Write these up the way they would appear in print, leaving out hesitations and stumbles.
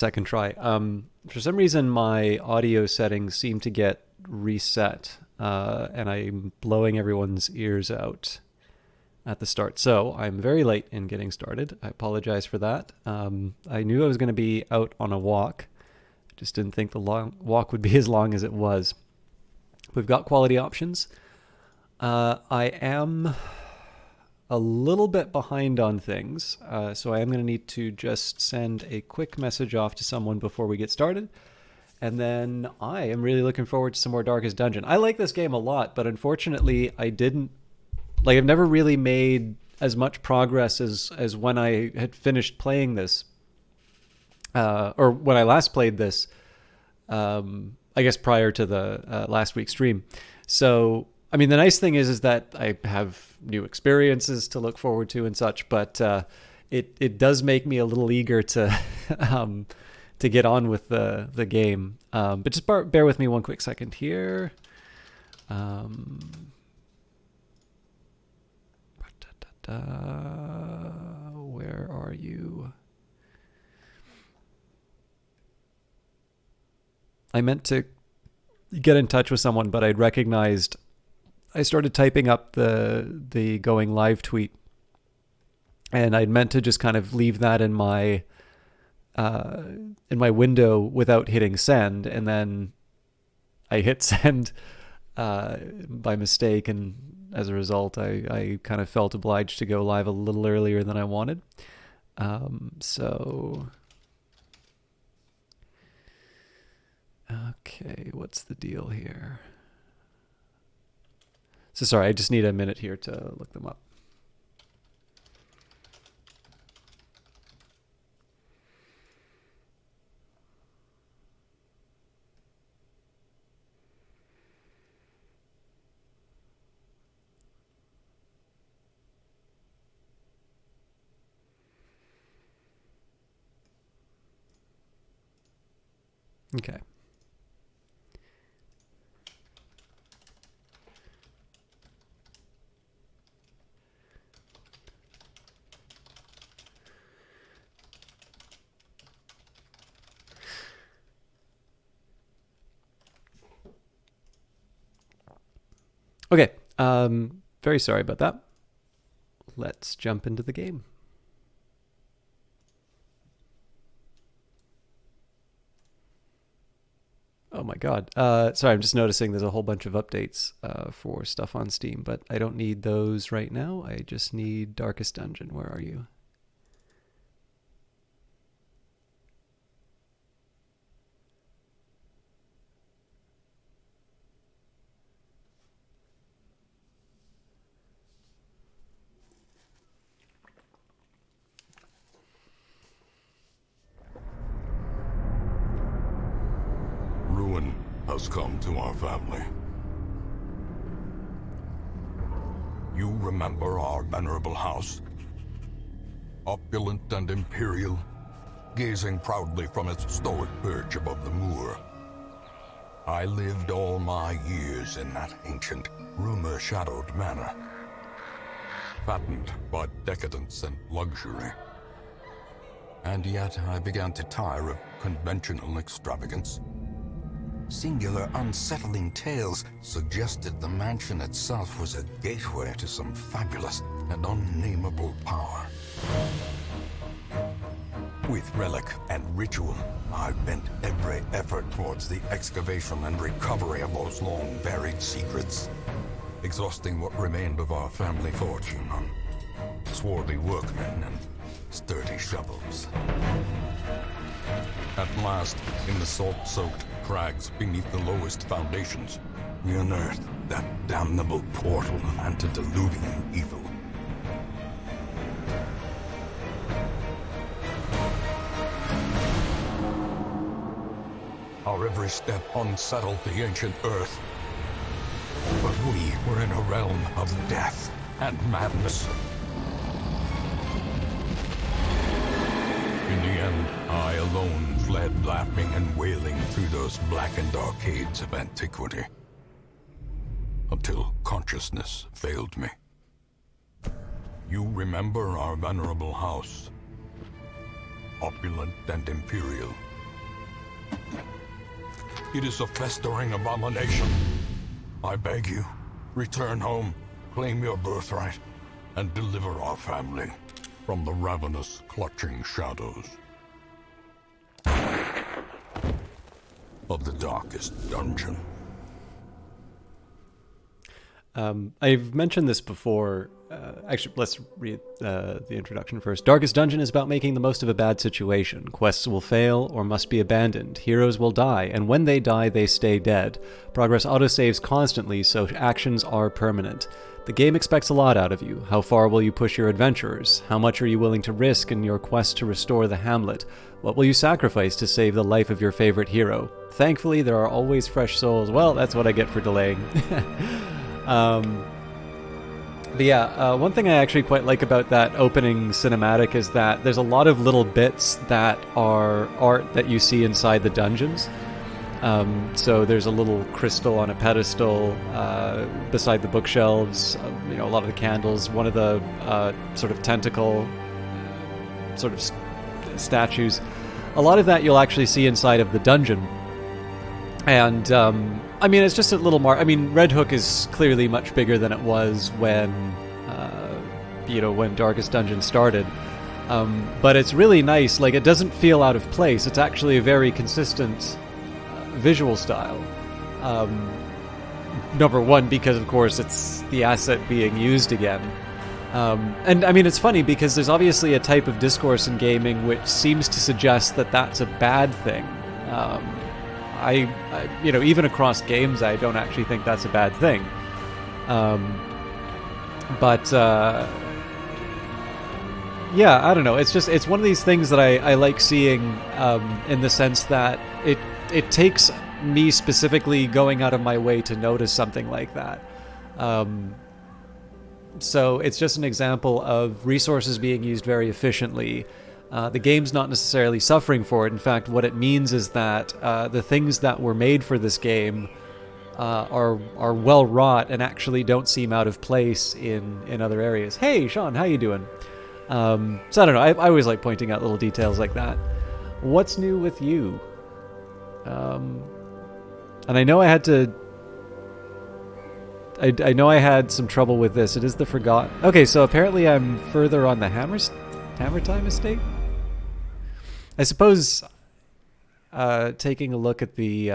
second try. For some reason, my audio settings seem to get reset, and I'm blowing everyone's ears out at the start. So I'm very late in getting started. I apologize for that. I knew I was going to be out on a walk. I just didn't think the long walk would be as long as it was. We've got quality options. I am a little bit behind on things, so I am going to need to just send a quick message off to someone before we get started. And then I am really looking forward to some more Darkest Dungeon. I like this game a lot, but unfortunately I've never really made as much progress as when I had finished playing this, or when I last played this, I guess prior to the last week's stream. So, I mean, the nice thing is that I have new experiences to look forward to and such, but it does make me a little eager to to get on with the game. But just bear with me one quick second here. Where are you? I meant to get in touch with someone, but I'd recognized I started typing up the going live tweet, and I'd meant to just kind of leave that in my window without hitting send, and then I hit send by mistake, and as a result, I kind of felt obliged to go live a little earlier than I wanted. Okay, what's the deal here? So sorry, I just need a minute here to look them up. Okay. Okay, very sorry about that. Let's jump into the game. Oh my god. Sorry, I'm just noticing there's a whole bunch of updates for stuff on Steam, but I don't need those right now. I just need Darkest Dungeon. Where are you? Ruin has come to our family. You remember our venerable house? Opulent and imperial, gazing proudly from its stoic perch above the moor. I lived all my years in that ancient, rumor-shadowed manor, fattened by decadence and luxury. And yet I began to tire of conventional extravagance. Singular, unsettling tales suggested the mansion itself was a gateway to some fabulous and unnameable power. With relic and ritual, I bent every effort towards the excavation and recovery of those long-buried secrets, exhausting what remained of our family fortune on swarthy workmen and sturdy shovels. At last, in the salt-soaked crags beneath the lowest foundations, we unearthed that damnable portal antediluvian evil. Our every step unsettled the ancient earth. But we were in a realm of death and madness. In the end, I alone fled laughing and wailing through those blackened arcades of antiquity, until consciousness failed me. You remember our venerable house, opulent and imperial, It is a festering abomination. I beg you, return home, claim your birthright, and deliver our family from the ravenous, clutching shadows of the darkest dungeon. I've mentioned this before. Actually, let's read the introduction first. Darkest Dungeon is about making the most of a bad situation. Quests will fail or must be abandoned. Heroes will die, and when they die, they stay dead. Progress autosaves constantly, so actions are permanent. The game expects a lot out of you. How far will you push your adventurers? How much are you willing to risk in your quest to restore the hamlet? What will you sacrifice to save the life of your favorite hero? Thankfully, there are always fresh souls. Well, that's what I get for delaying. But yeah, one thing I actually quite like about that opening cinematic is that there's a lot of little bits that are art that you see inside the dungeons. So there's a little crystal on a pedestal beside the bookshelves, a lot of the candles, one of the sort of tentacle sort of statues. A lot of that you'll actually see inside of the dungeon. And it's just a little more. Red Hook is clearly much bigger than it was when Darkest Dungeon started. But it's really nice. Like, it doesn't feel out of place. It's actually a very consistent visual style. Number one, because of course it's the asset being used again. It's funny because there's obviously a type of discourse in gaming which seems to suggest that that's a bad thing. I even across games, I don't actually think that's a bad thing. Yeah, I don't know. It's one of these things that I like seeing in the sense that it takes me specifically going out of my way to notice something like that. So it's just an example of resources being used very efficiently. The game's not necessarily suffering for it. In fact, what it means is that the things that were made for this game are well wrought and actually don't seem out of place in other areas. Hey, Sean, how you doing? So I don't know. I always like pointing out little details like that. What's new with you? And I know I had to. I know I had some trouble with this. It is the Forgotten. Okay, so apparently I'm further on the Hammer Time estate. I suppose taking a look at the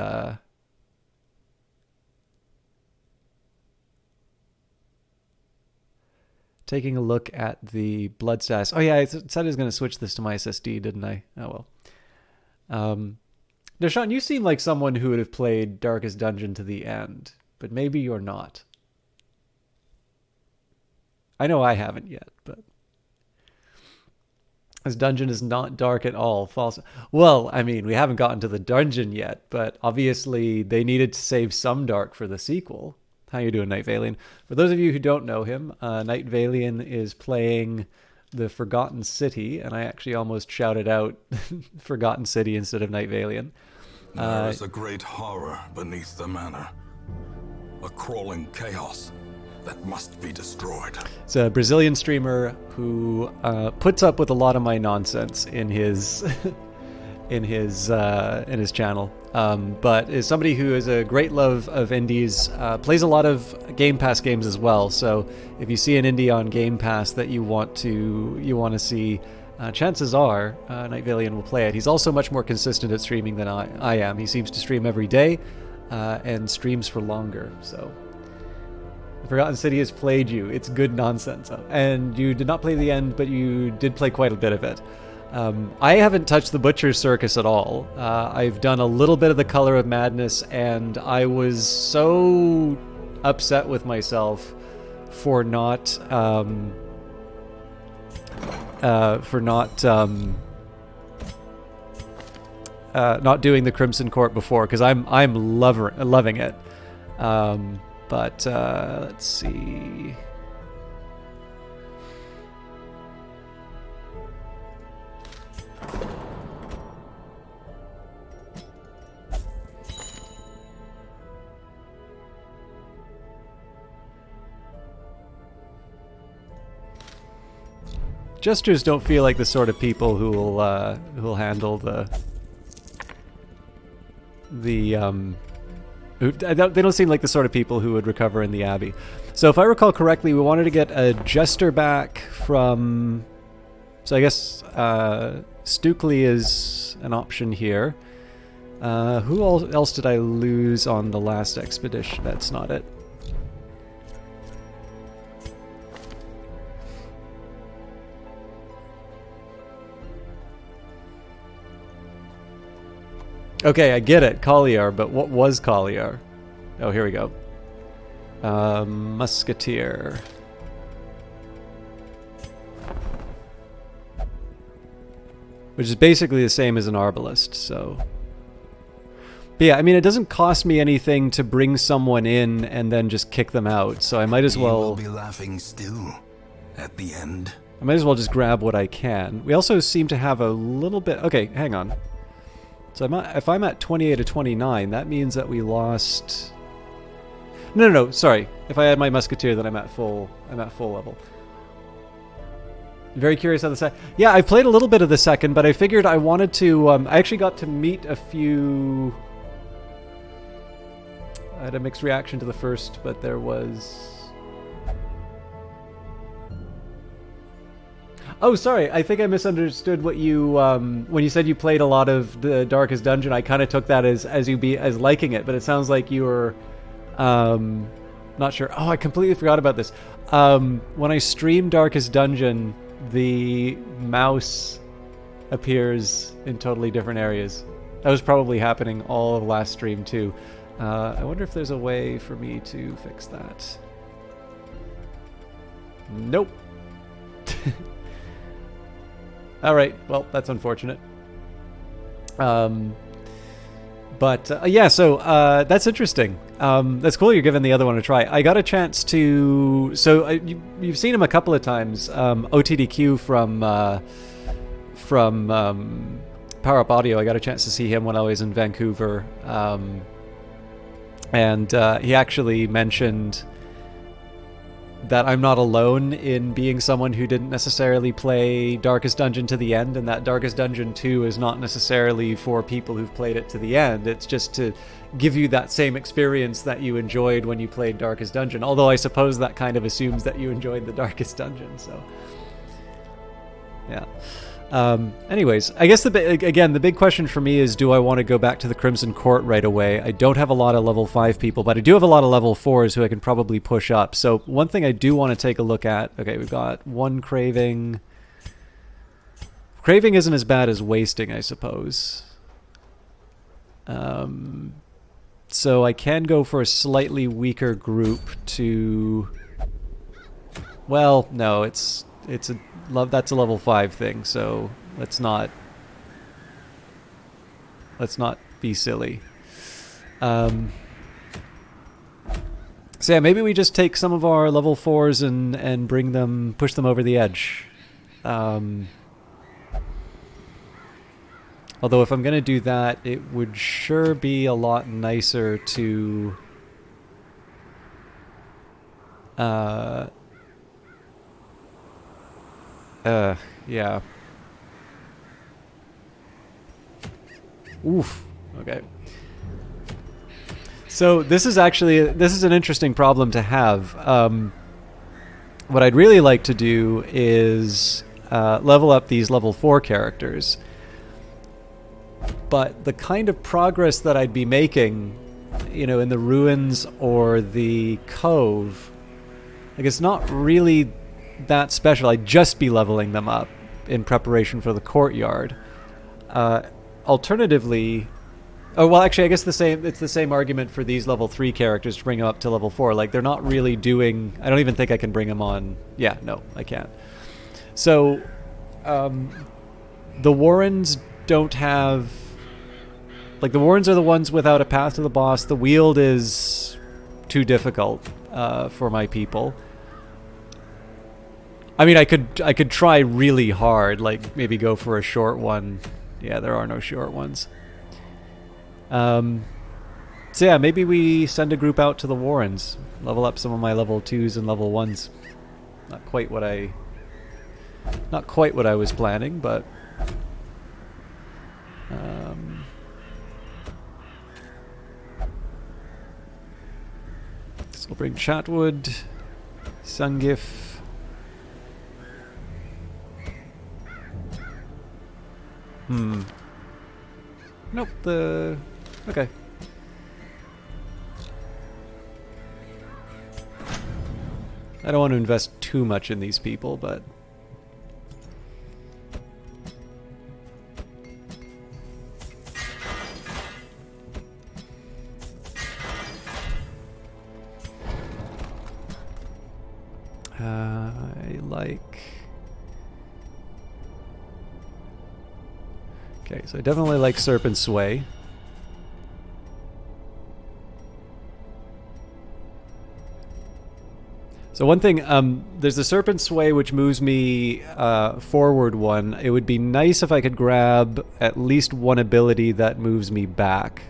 blood stats. Oh yeah, I said I was going to switch this to my SSD, didn't I? Oh well. Now, Sean, you seem like someone who would have played Darkest Dungeon to the end, but maybe you're not. I know I haven't yet, but this dungeon is not dark at all. False. Well, we haven't gotten to the dungeon yet, but obviously they needed to save some dark for the sequel. How you doing, Night Valian? For those of you who don't know him, Night Valian is playing the Forgotten City, and I actually almost shouted out Forgotten City instead of Night Valian. There is a great horror beneath the manor. A crawling chaos that must be destroyed. It's a Brazilian streamer who puts up with a lot of my nonsense in his in his channel, but is somebody who has a great love of indies, plays a lot of Game Pass games as well. So if you see an indie on Game Pass that you want to see, chances are Night Valian will play it. He's also much more consistent at streaming than I am. He seems to stream every day and streams for longer. So Forgotten City has played you. It's good nonsense. And you did not play the end, but you did play quite a bit of it. I haven't touched the Butcher's Circus at all. I've done a little bit of the Color of Madness, and I was so upset with myself for not not doing the Crimson Court before, because I'm loving it. But let's see. Jesters don't feel like the sort of people who will handle the the they don't seem like the sort of people who would recover in the Abbey. So if I recall correctly, we wanted to get a jester back from. So I guess Stukely is an option here. Who else did I lose on the last expedition? That's not it. Okay, I get it, Collier, but what was Collier? Oh, here we go. Musketeer. Which is basically the same as an arbalist, so... But yeah, I mean, it doesn't cost me anything to bring someone in and then just kick them out, so I might as well... He will be laughing still at the end. I might as well just grab what I can. We also seem to have a little bit... Okay, hang on. So if I'm at 28 to 29, that means that we lost... No, sorry. If I add my musketeer, then I'm at full level. Very curious how the second... Yeah, I played a little bit of the second, but I figured I wanted to... I actually got to meet a few... I had a mixed reaction to the first, but there was... Oh, sorry. I think I misunderstood what you when you said you played a lot of the Darkest Dungeon. I kind of took that as liking it, but it sounds like you were not sure. Oh, I completely forgot about this. When I stream Darkest Dungeon, the mouse appears in totally different areas. That was probably happening all of last stream too. I wonder if there's a way for me to fix that. Nope. Alright, well, that's unfortunate. Yeah, so that's interesting. That's cool you're giving the other one a try. I got a chance to... So you've seen him a couple of times. OTDQ from Power Up Audio, I got a chance to see him when I was in Vancouver. And he actually mentioned that I'm not alone in being someone who didn't necessarily play Darkest Dungeon to the end, and that Darkest Dungeon 2 is not necessarily for people who've played it to the end. It's just to give you that same experience that you enjoyed when you played Darkest Dungeon. Although I suppose that kind of assumes that you enjoyed the Darkest Dungeon, so... Yeah. Anyways, I guess the big question for me is, do I want to go back to the Crimson Court right away? I don't have a lot of level 5 people, but I do have a lot of level 4s who I can probably push up. So one thing I do want to take a look at... Okay, we've got one Craving. Craving isn't as bad as Wasting, I suppose. So I can go for a slightly weaker group to... Well, no, it's a... That's a level 5 thing, so let's not be silly. So yeah, maybe we just take some of our level 4s and push them over the edge. Although if I'm gonna do that, it would sure be a lot nicer to yeah. Oof. Okay. So this is an interesting problem to have. What I'd really like to do is level up these level 4 characters. But the kind of progress that I'd be making, in the ruins or the cove, like, it's not really that special. I'd just be leveling them up in preparation for the courtyard. Alternatively, actually, I guess it's the same argument for these level 3 characters to bring them up to level 4. Like, they're not really doing... I don't even think I can bring them on... Yeah, no, I can't. So, the Warrens don't have... Like, the Warrens are the ones without a path to the boss. The Weald is too difficult for my people. I mean, I could try really hard, like maybe go for a short one. Yeah, there are no short ones. So yeah, maybe we send a group out to the Warrens, level up some of my level 2s and level 1s. Not quite what I was planning, but So we'll bring Chatwood, Sungif. Nope, okay. I don't want to invest too much in these people, but... I like... Okay, so I definitely like Serpent Sway. So one thing, there's the Serpent Sway which moves me forward one. It would be nice if I could grab at least one ability that moves me back.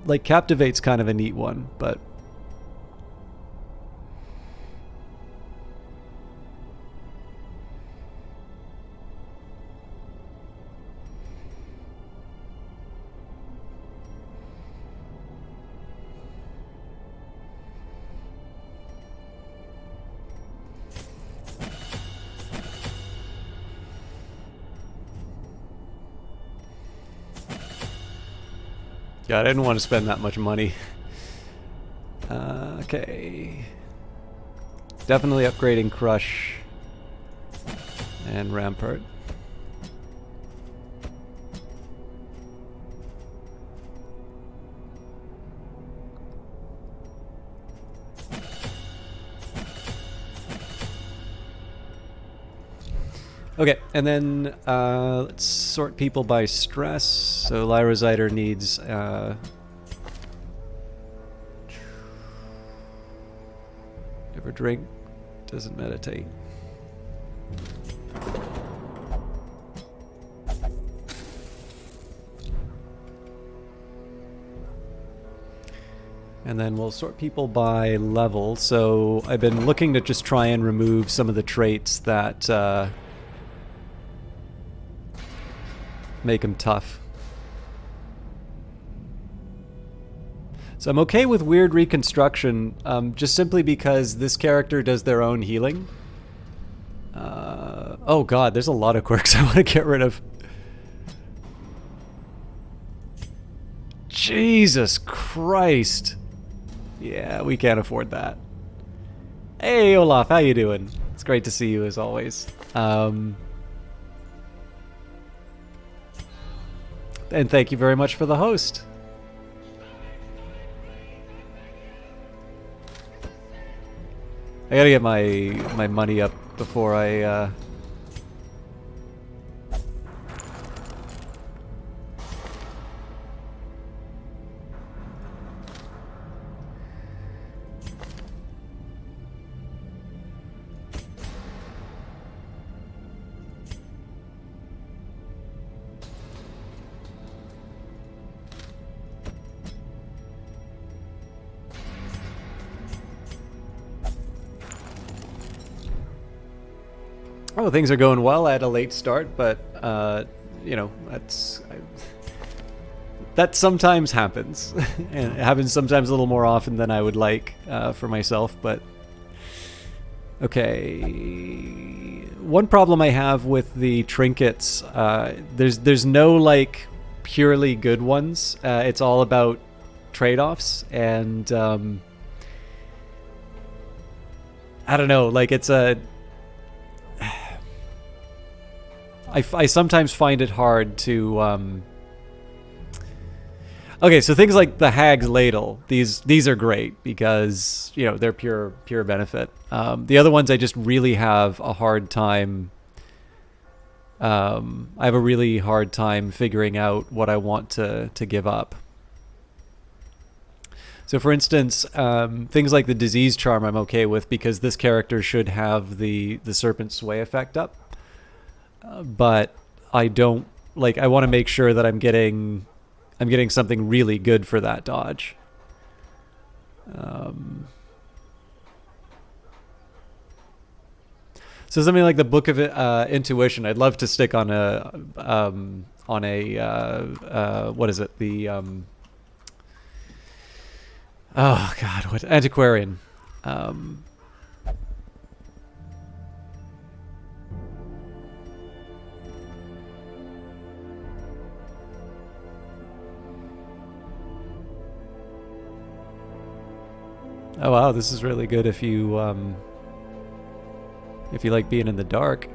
Like, Captivate's kind of a neat one, but... Yeah, I didn't want to spend that much money. Okay. Definitely upgrading Crush and Rampart. Okay, and then let's sort people by stress. So Lyra Zyder needs never drink, doesn't meditate. And then we'll sort people by level. So I've been looking to just try and remove some of the traits that make them tough. So I'm okay with weird reconstruction, just simply because this character does their own healing. Oh god, there's a lot of quirks I want to get rid of. Jesus Christ. Yeah, we can't afford that. Hey Olaf, how you doing? It's great to see you as always. And thank you very much for the host. I gotta get my money up before I Oh, things are going well. I had a late start, but you know, that sometimes happens, and it happens sometimes a little more often than I would like for myself. But okay, one problem I have with the trinkets, there's no like purely good ones. It's all about trade-offs, and I don't know. Like it's a I sometimes find it hard to okay, so things like the Hag's Ladle, these are great because, you know, they're pure benefit. The other ones I just really have a hard time I have a really hard time figuring out what I want to give up. So for instance, things like the Disease Charm I'm okay with because this character should have the Serpent Sway effect up. But I don't like. I want to make sure that I'm getting something really good for that dodge. So So something like the Book of Intuition. I'd love to stick on a what is it? The oh god, what antiquarian. Oh wow, this is really good if you like being in the dark.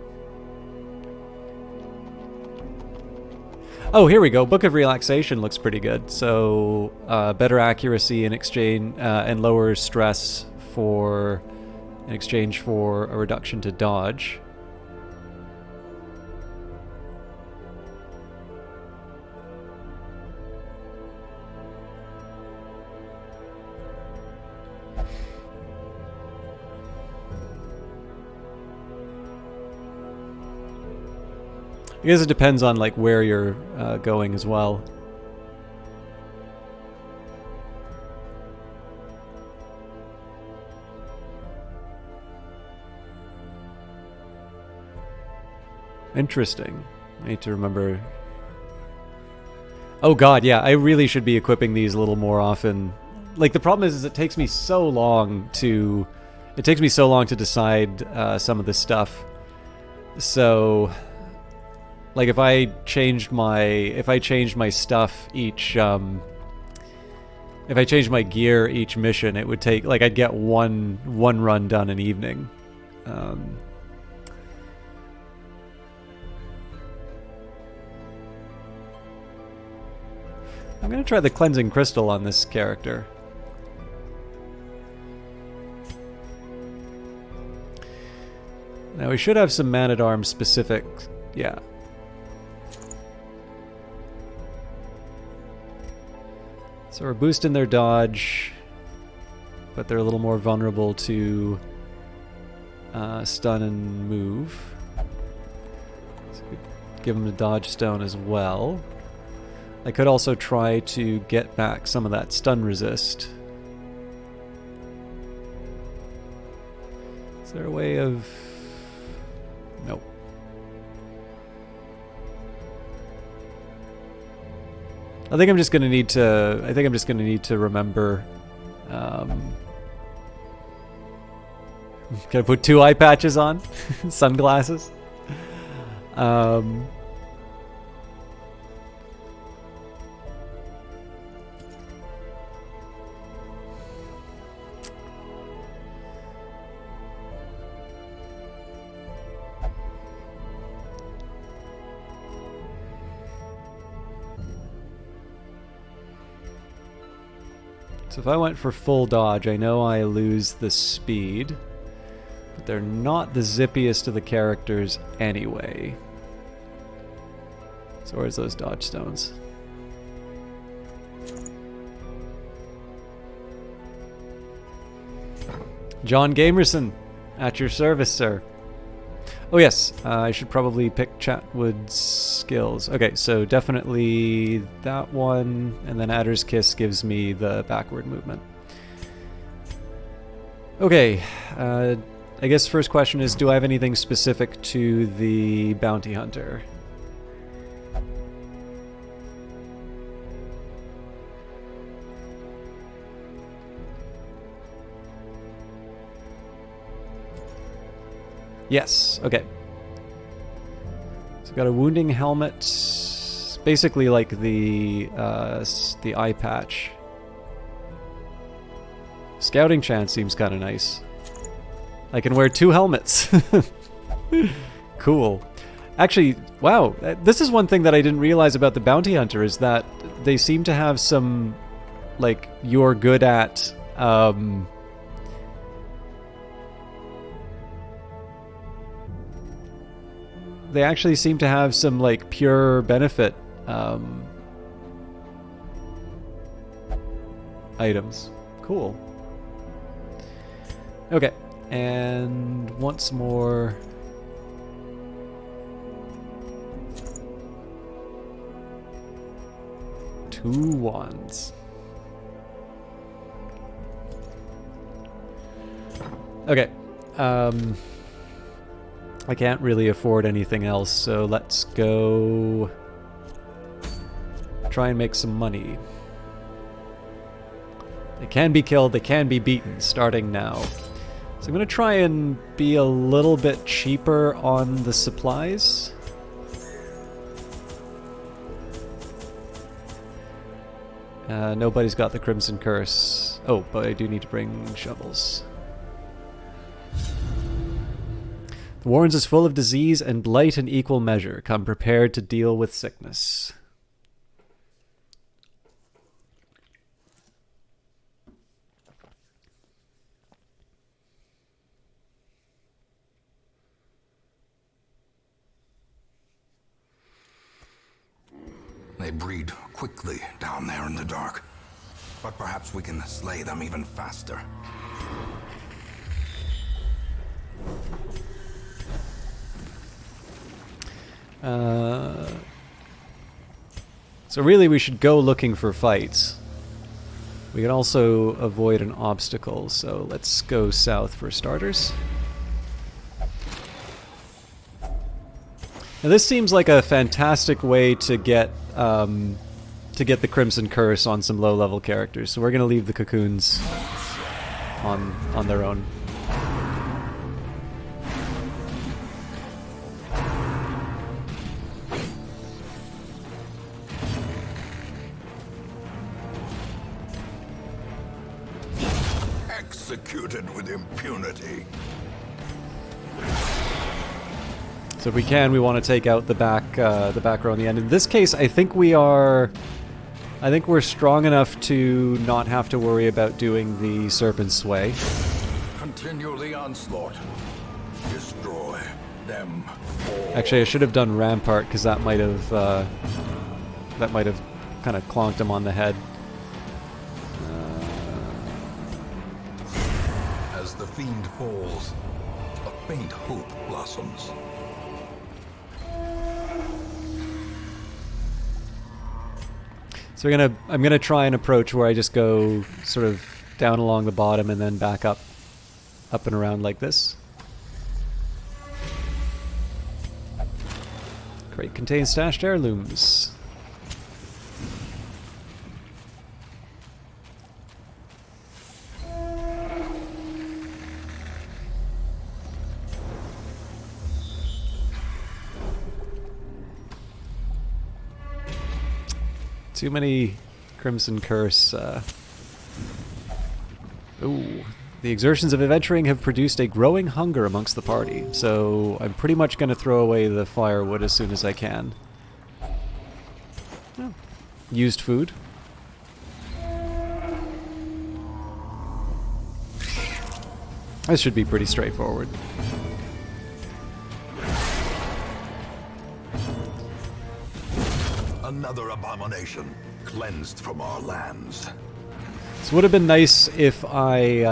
Oh, here we go. Book of Relaxation looks pretty good. So better accuracy in exchange and lower stress for in exchange for a reduction to dodge. I guess it depends on like where you're going as well. Interesting. I need to remember. Oh god, yeah, I really should be equipping these a little more often. Like the problem is it takes me so long to decide some of this stuff. So like if I changed my stuff each if I changed my gear each mission, it would take like I'd get one run done an evening. I'm gonna try the cleansing crystal on this character. Now we should have some man-at-arms specific, yeah. So we're boosting their dodge, but they're a little more vulnerable to stun and move. So we give them a dodge stone as well. I could also try to get back some of that stun resist. Is there a way of... Nope. I think I'm just gonna need to remember. Can I put 2 eye patches on? Sunglasses? So if I went for full dodge, I know I lose the speed, but they're not the zippiest of the characters anyway. So where's those dodge stones? John Gamerson, at your service, sir. Oh yes, I should probably pick Chatwood's skills. Okay, so definitely that one, and then Adder's Kiss gives me the backward movement. Okay, I guess first question is, do I have anything specific to the bounty hunter? Yes, okay. So got a wounding helmet, basically like the eye patch. Scouting chance seems kind of nice. I can wear 2 helmets. Cool. Actually, wow, this is one thing that I didn't realize about the bounty hunter is that they seem to have some, like, you're good at, they actually seem to have some like pure benefit items. Cool. Okay, and once more. Two wands. Okay. I can't really afford anything else, so let's go try and make some money. They can be killed, they can be beaten, starting now. So I'm going to try and be a little bit cheaper on the supplies. Nobody's got the Crimson Curse. Oh, but I do need to bring shovels. The Warrens is full of disease and blight in equal measure. Come prepared to deal with sickness. They breed quickly down there in the dark. But perhaps we can slay them even faster. So really we should go looking for fights. We can also avoid an obstacle, so let's go south for starters. Now this seems like a fantastic way to get the Crimson Curse on some low-level characters. So we're going to leave the cocoons on their own. Executed with impunity. So if we can, we want to take out the back row in the end. In this case, I think we're strong enough to not have to worry about doing the Serpent Sway. Continue the onslaught. Destroy them all. Actually, I should have done Rampart because that might have kind of clonked him on the head. As the fiend falls, a faint hope blossoms. So I'm gonna try an approach where I just go sort of down along the bottom and then back up and around like this. Crate contains stashed heirlooms. Too many Crimson Curse. Ooh. The exertions of adventuring have produced a growing hunger amongst the party, so I'm pretty much going to throw away the firewood as soon as I can. Oh. Used food. This should be pretty straightforward. Another abomination cleansed from our lands. So it would have been nice if I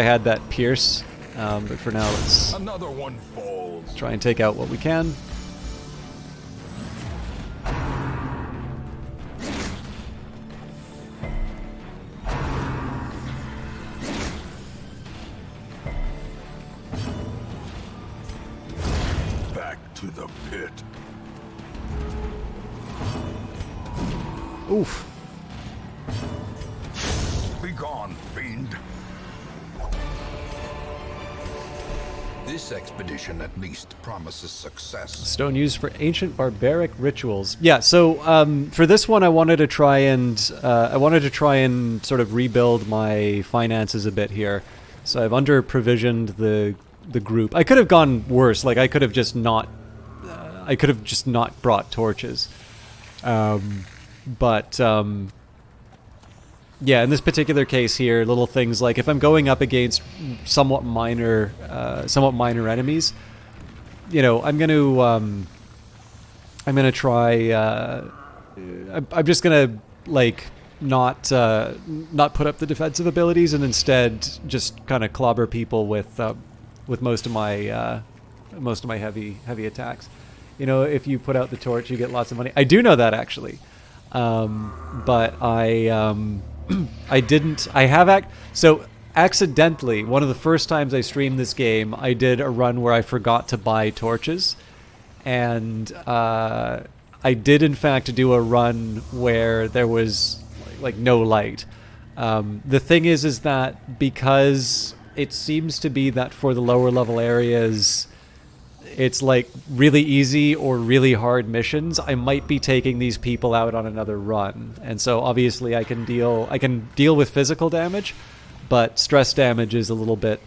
had that pierce, but for now let's Another one falls. try and take out what we can. Back to the pit. Oof. Be gone, fiend. This expedition at least promises success. Stone used for ancient barbaric rituals. Yeah, so for this one I wanted to try and sort of rebuild my finances a bit here. So I've under provisioned the group. I could have gone worse. Like I could have just not brought torches. But yeah, in this particular case here, little things like if I'm going up against somewhat minor enemies, you know, I'm gonna try. I'm just gonna like not put up the defensive abilities and instead just kind of clobber people with most of my heavy attacks. You know, if you put out the torch, you get lots of money. I do know that actually. But I didn't. So accidentally, one of the first times I streamed this game, I did a run where I forgot to buy torches. And I did, in fact, do a run where there was, like no light. The thing is that because it seems to be that for the lower level areas, it's like really easy or really hard missions, I might be taking these people out on another run. And so obviously I can deal with physical damage, but stress damage is a little bit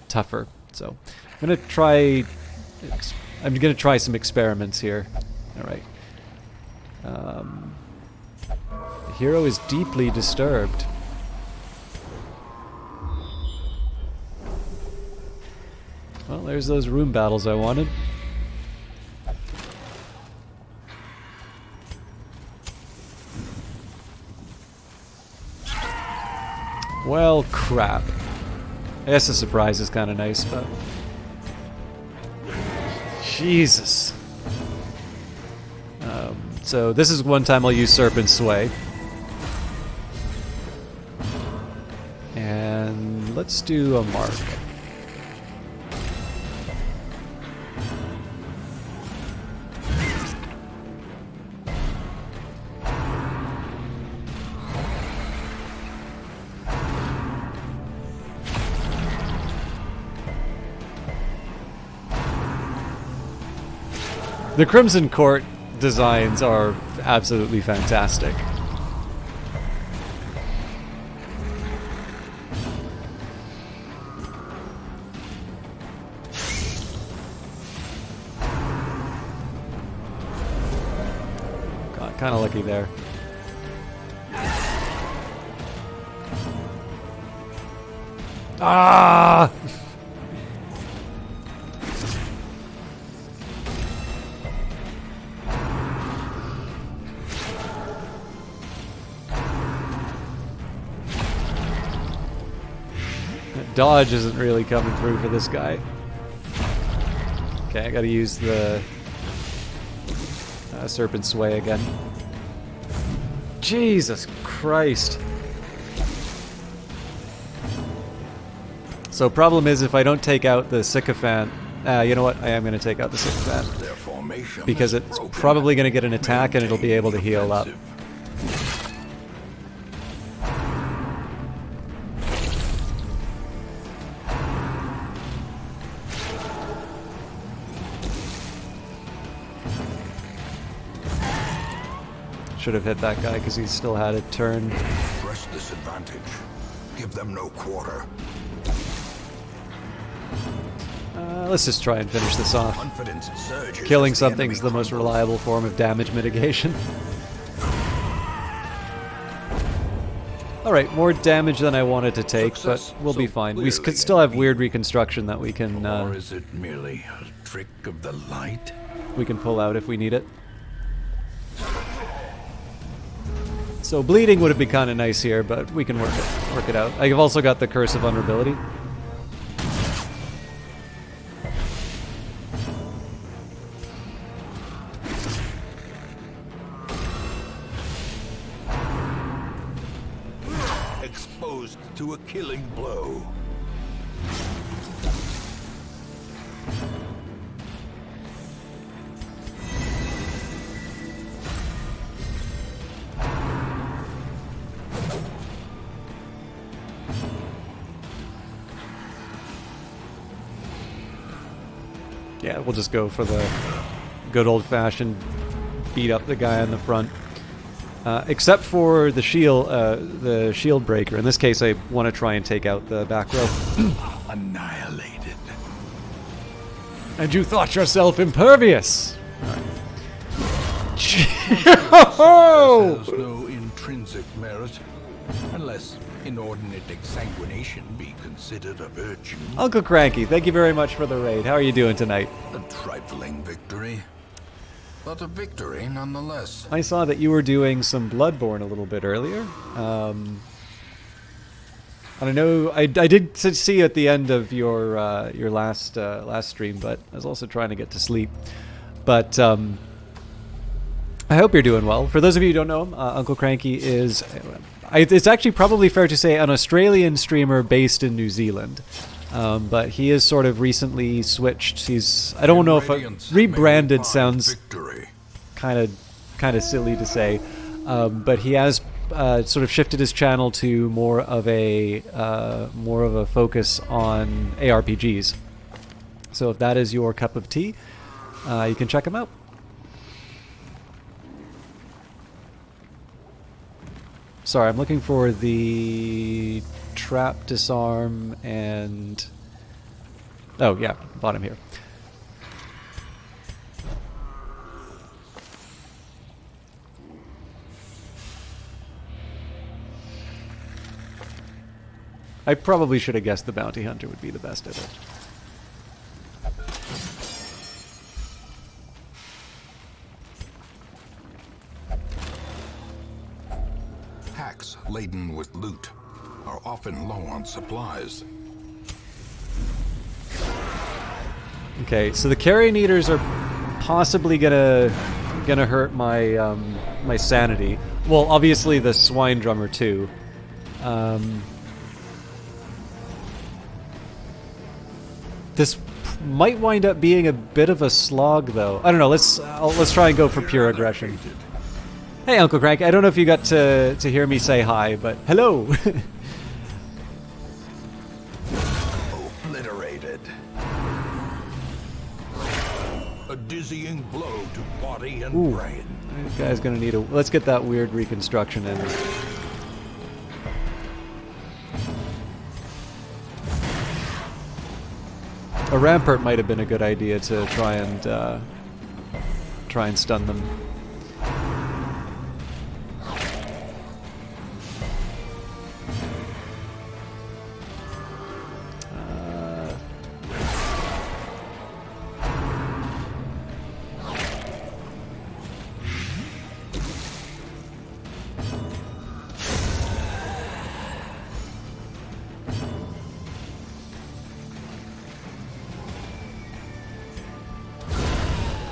tougher. So I'm gonna try some experiments here. All right. The hero is deeply disturbed. Well, there's those room battles I wanted. Well, crap. I guess the surprise is kind of nice, but... Jesus. So this is one time I'll use Serpent Sway. And let's do a mark. The Crimson Court designs are absolutely fantastic. Got kind of lucky there. Ah! Dodge isn't really coming through for this guy. Okay, I gotta use the Serpent Sway again. Jesus Christ. So problem is if I don't take out the Sycophant, you know what, I am gonna take out the Sycophant. Because it's probably gonna get an attack and it'll be able to heal up. Should have hit that guy because he still had a turn. Press this advantage. Give them no quarter. Let's just try and finish this off. Confidence surges. Killing something's the most reliable form of damage mitigation. Alright, more damage than I wanted to take, but we'll be fine. We could still have weird reconstruction that we can Or is it merely a trick of the light? we can pull out if we need it. So bleeding would have been kind of nice here, but we can work it out. I've also got the Curse of Vulnerability. Exposed to a killing blow. Yeah, we'll just go for the good old-fashioned beat up the guy on the front. Except for the shield breaker. In this case, I want to try and take out the back row. Annihilated. And you thought yourself impervious! There's no intrinsic merit, unless inordinate exsanguination be considered a virtue. Uncle Cranky, thank you very much for the raid. How are you doing tonight? A trifling victory, but a victory nonetheless. I saw that you were doing some Bloodborne a little bit earlier. And I know I did see you at the end of your last stream, but I was also trying to get to sleep. But I hope you're doing well. For those of you who don't know him, Uncle Cranky is It's actually probably fair to say an Australian streamer based in New Zealand. But he has sort of recently switched. I don't know if rebranded sounds kind of silly to say, but he has sort of shifted his channel to more of a focus on ARPGs. So if that is your cup of tea, you can check him out. Sorry, I'm looking for the trap, disarm, and... Oh, yeah, bottom here. I probably should have guessed the bounty hunter would be the best of it. Packs laden with loot are often low on supplies. Okay, so the carrion eaters are possibly gonna hurt my my sanity. Well, obviously the swine drummer too. This might wind up being a bit of a slog, though. I don't know. Let's try and go for pure aggression. Hey, Uncle Crank. I don't know if you got to hear me say hi, but hello. Obliterated. A dizzying blow to body and brain. This guy's gonna need a... Let's get that weird reconstruction in. A rampart might have been a good idea to try and stun them.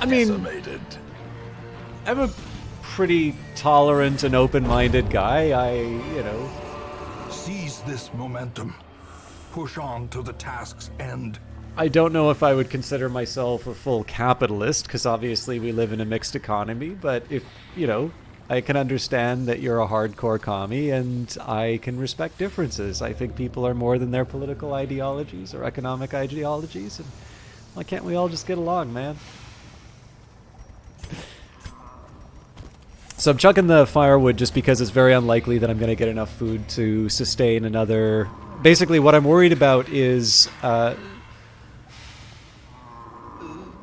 I mean, I'm a pretty tolerant and open-minded guy. Seize this momentum. Push on to the task's end. I don't know if I would consider myself a full capitalist, because obviously we live in a mixed economy, but if, I can understand that you're a hardcore commie, and I can respect differences. I think people are more than their political ideologies or economic ideologies, and why can't we all just get along, man? So I'm chucking the firewood just because it's very unlikely that I'm going to get enough food to sustain another... Basically, what I'm worried about is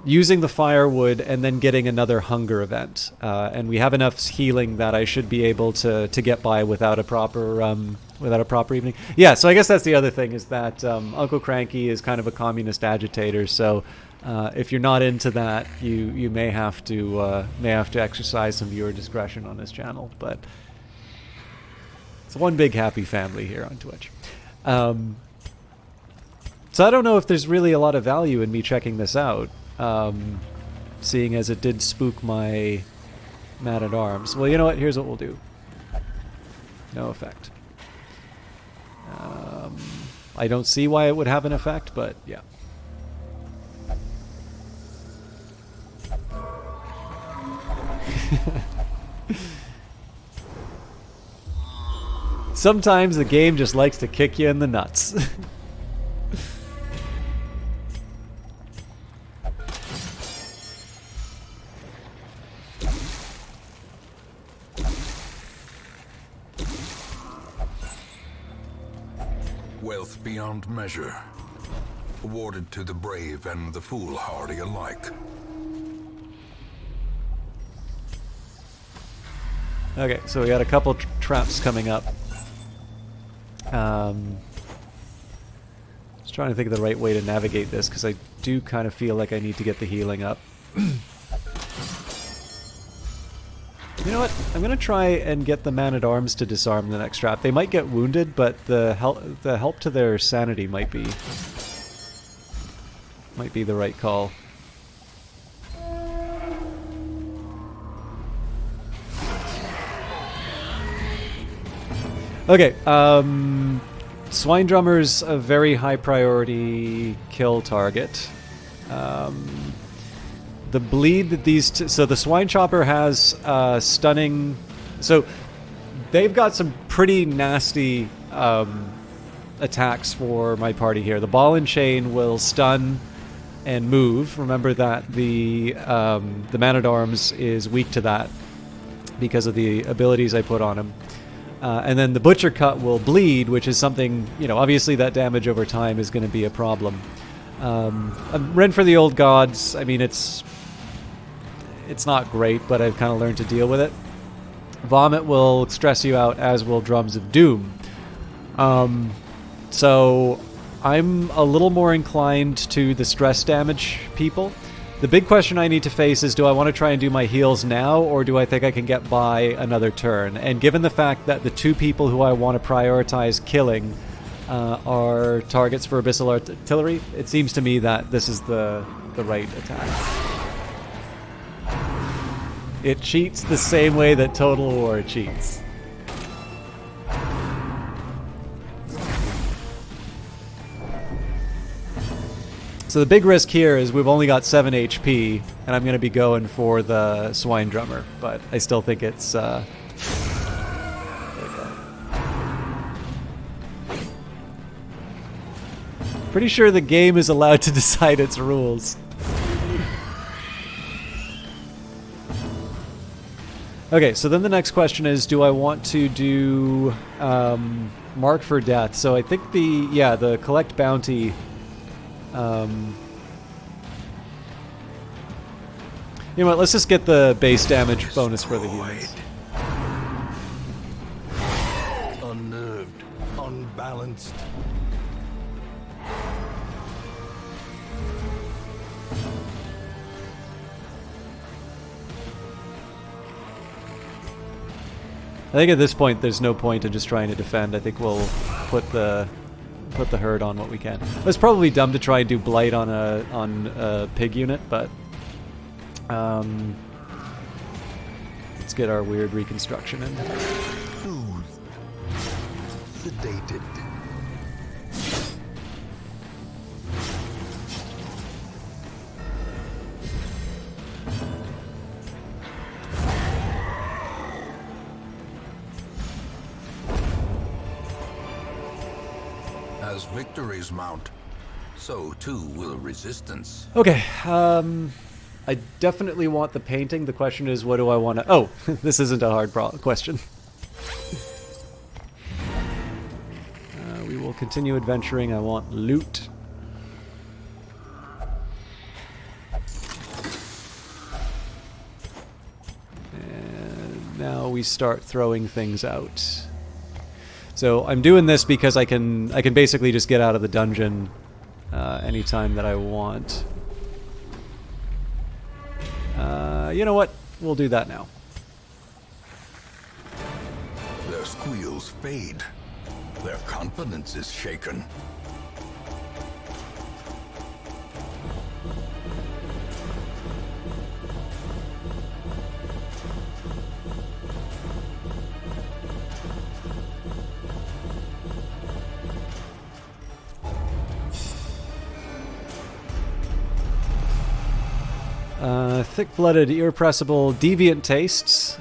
using the firewood and then getting another hunger event. And we have enough healing that I should be able to get by without a proper evening. Yeah, so I guess that's the other thing, is that Uncle Cranky is kind of a communist agitator, so... if you're not into that, you may have to exercise some viewer discretion on this channel. But it's one big happy family here on Twitch. So I don't know if there's really a lot of value in me checking this out, seeing as it did spook my man-at-arms. Well, you know what? Here's what we'll do. No effect. I don't see why it would have an effect, but yeah. Sometimes the game just likes to kick you in the nuts. Wealth beyond measure, awarded to the brave and the foolhardy alike. Okay, so we got a couple traps coming up. Just trying to think of the right way to navigate this, because I do kind of feel like I need to get the healing up. You know what? I'm going to try and get the man-at-arms to disarm the next trap. They might get wounded, but the help to their sanity might be the right call. Okay, Swine Drummer's a very high priority kill target. The bleed that so the Swine Chopper has stunning... So they've got some pretty nasty attacks for my party here. The Ball and Chain will stun and move. Remember that the Man-at-Arms is weak to that because of the abilities I put on him. And then the Butcher Cut will bleed, which is something, obviously that damage over time is going to be a problem. Rend for the Old Gods, I mean, it's not great, but I've kind of learned to deal with it. Vomit will stress you out, as will Drums of Doom. So I'm a little more inclined to the stress damage people. The big question I need to face is, do I want to try and do my heals now, or do I think I can get by another turn? And given the fact that the two people who I want to prioritize killing are targets for Abyssal Artillery, it seems to me that this is the right attack. It cheats the same way that Total War cheats. So the big risk here is we've only got 7 HP, and I'm going to be going for the Swine Drummer, but I still think it's... Pretty sure the game is allowed to decide its rules. Okay, so then the next question is, do I want to do Mark for Death? So I think the Collect Bounty... you know what, let's just get the base damage bonus for the humans. Unnerved, unbalanced. I think at this point there's no point in just trying to defend. I think we'll put the herd on what we can. It's probably dumb to try and do Blight on a pig unit, but let's get our weird reconstruction in. Soothed. Sedated. As victories mount, so too will resistance. Okay, I definitely want the painting. The question is, what do I want to... Oh, this isn't a hard question. We will continue adventuring. I want loot. And now we start throwing things out. So I'm doing this because I can basically just get out of the dungeon anytime that I want. You know what? We'll do that now. Their squeals fade. Their confidence is shaken. Thick-blooded, irrepressible, deviant tastes.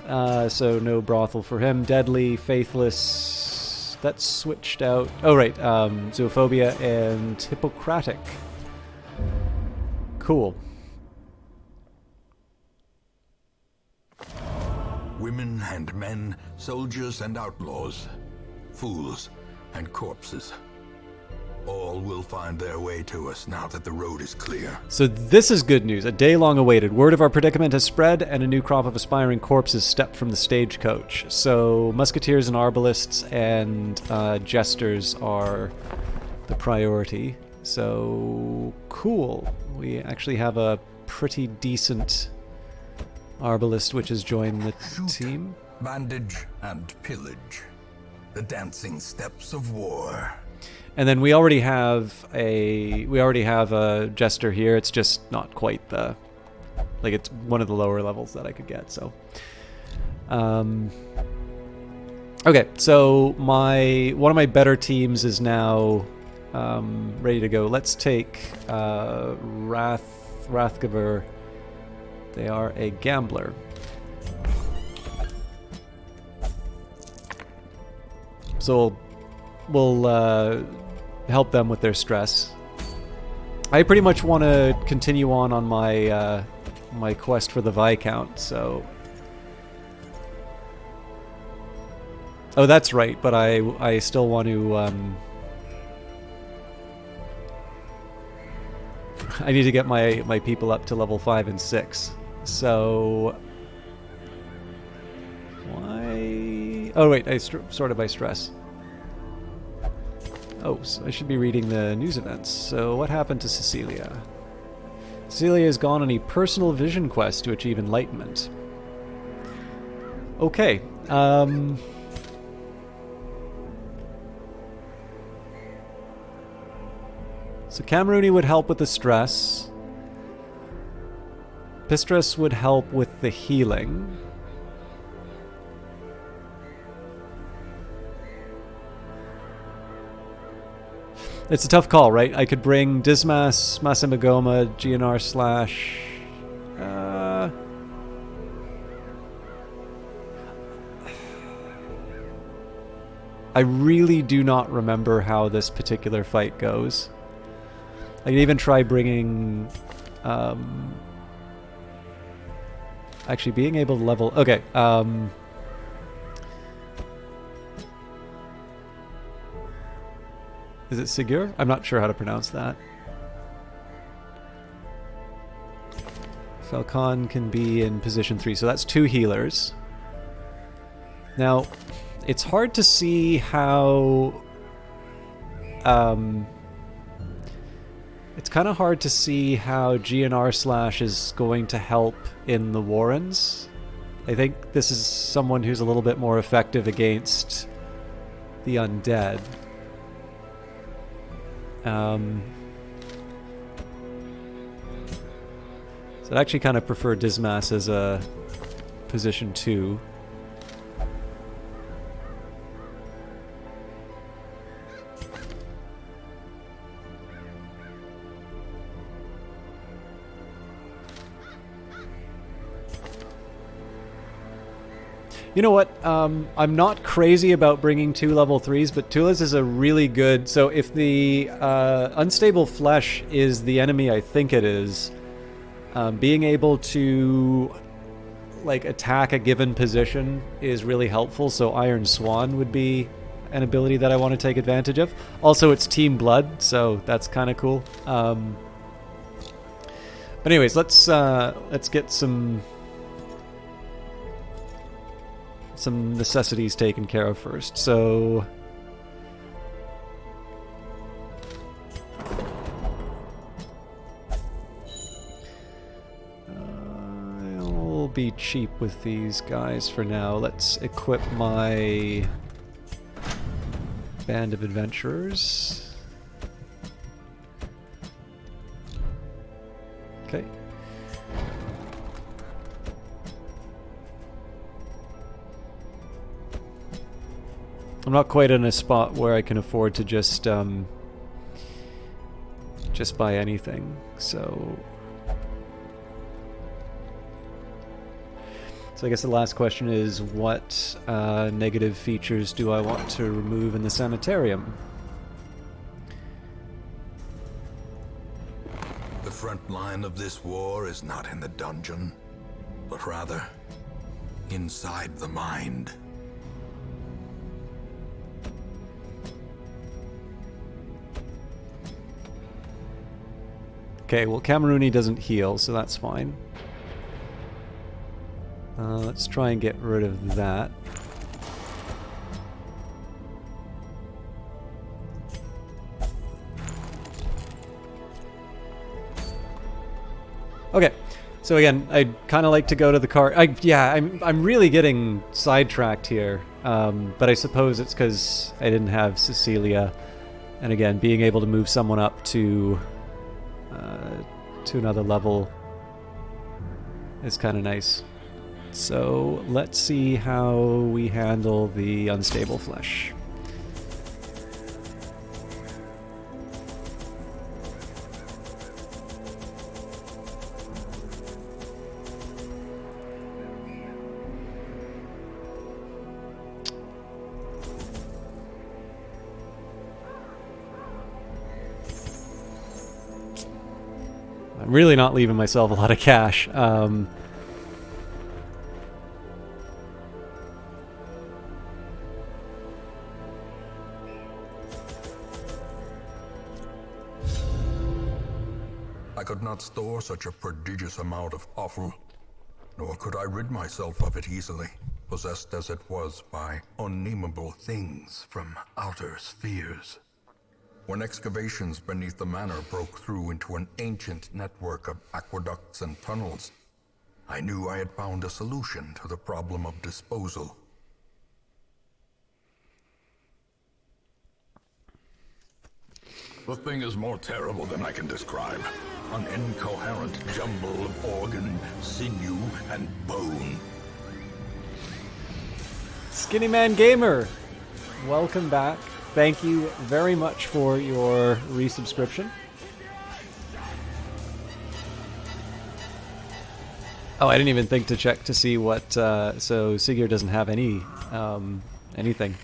So no brothel for him. Deadly, faithless. That's switched out. Oh, right. Zoophobia and Hippocratic. Cool. Women and men, soldiers and outlaws, fools and corpses. All will find their way to us now that the road is clear. So this is good news. A day long awaited. Word of our predicament has spread, and a new crop of aspiring corpses stepped from the stagecoach. So musketeers and arbalists and jesters are the priority. So cool. We actually have a pretty decent arbalist which has joined the team. Bandage and pillage. The dancing steps of war. And then we already have a jester here. It's just not quite it's one of the lower levels that I could get. So, Okay, so one of my better teams is now ready to go. Let's take Rathgaver. They are a gambler. So we'll help them with their stress. I pretty much want to continue on my my quest for the Viscount, so... Oh, that's right, but I still want to... I need to get my people up to level 5 and 6. So... Why... Oh, wait, I sorted by stress. Oh, so I should be reading the news events. So what happened to Cecilia? Cecilia has gone on a personal vision quest to achieve enlightenment. Okay. So Cameruni would help with the stress. Pistras would help with the healing. It's a tough call, right? I could bring Dismas, Massimagoma, GNR slash... I really do not remember how this particular fight goes. I could even try bringing... actually, being able to level... Okay, is it Sigur? I'm not sure how to pronounce that. Falcon can be in position 3, so that's 2 healers. Now, it's hard to see how... it's kind of hard to see how GNR slash is going to help in the Warrens. I think this is someone who's a little bit more effective against the undead. So I'd actually kind of prefer Dismas as a position 2. You know what? I'm not crazy about bringing 2 level 3s, but Tulas is a really good... So if the unstable flesh is the enemy I think it is, being able to like attack a given position is really helpful. So Iron Swan would be an ability that I want to take advantage of. Also, it's Team Blood, so that's kind of cool. But anyways, let's get some necessities taken care of first. So I'll be cheap with these guys for now. Let's equip my band of adventurers. Okay. I'm not quite in a spot where I can afford to just buy anything, so I guess the last question is, what negative features do I want to remove in the sanitarium? The front line of this war is not in the dungeon, but rather inside the mind. Okay, well, Cameruni doesn't heal, so that's fine. Let's try and get rid of that. Okay, so again, I'd kind of like to go to the car. I'm really getting sidetracked here, but I suppose it's because I didn't have Cecilia, and again, being able to move someone up to another level is kind of nice. So let's see how we handle the unstable flesh. I'm really not leaving myself a lot of cash. I could not store such a prodigious amount of offal, nor could I rid myself of it easily, possessed as it was by unnameable things from outer spheres. When excavations beneath the manor broke through into an ancient network of aqueducts and tunnels, I knew I had found a solution to the problem of disposal. The thing is more terrible than I can describe. An incoherent jumble of organ, sinew, and bone. Skinny Man Gamer, welcome back. Thank you very much for your resubscription. Oh, I didn't even think to check to see what. So Sigurd doesn't have any anything.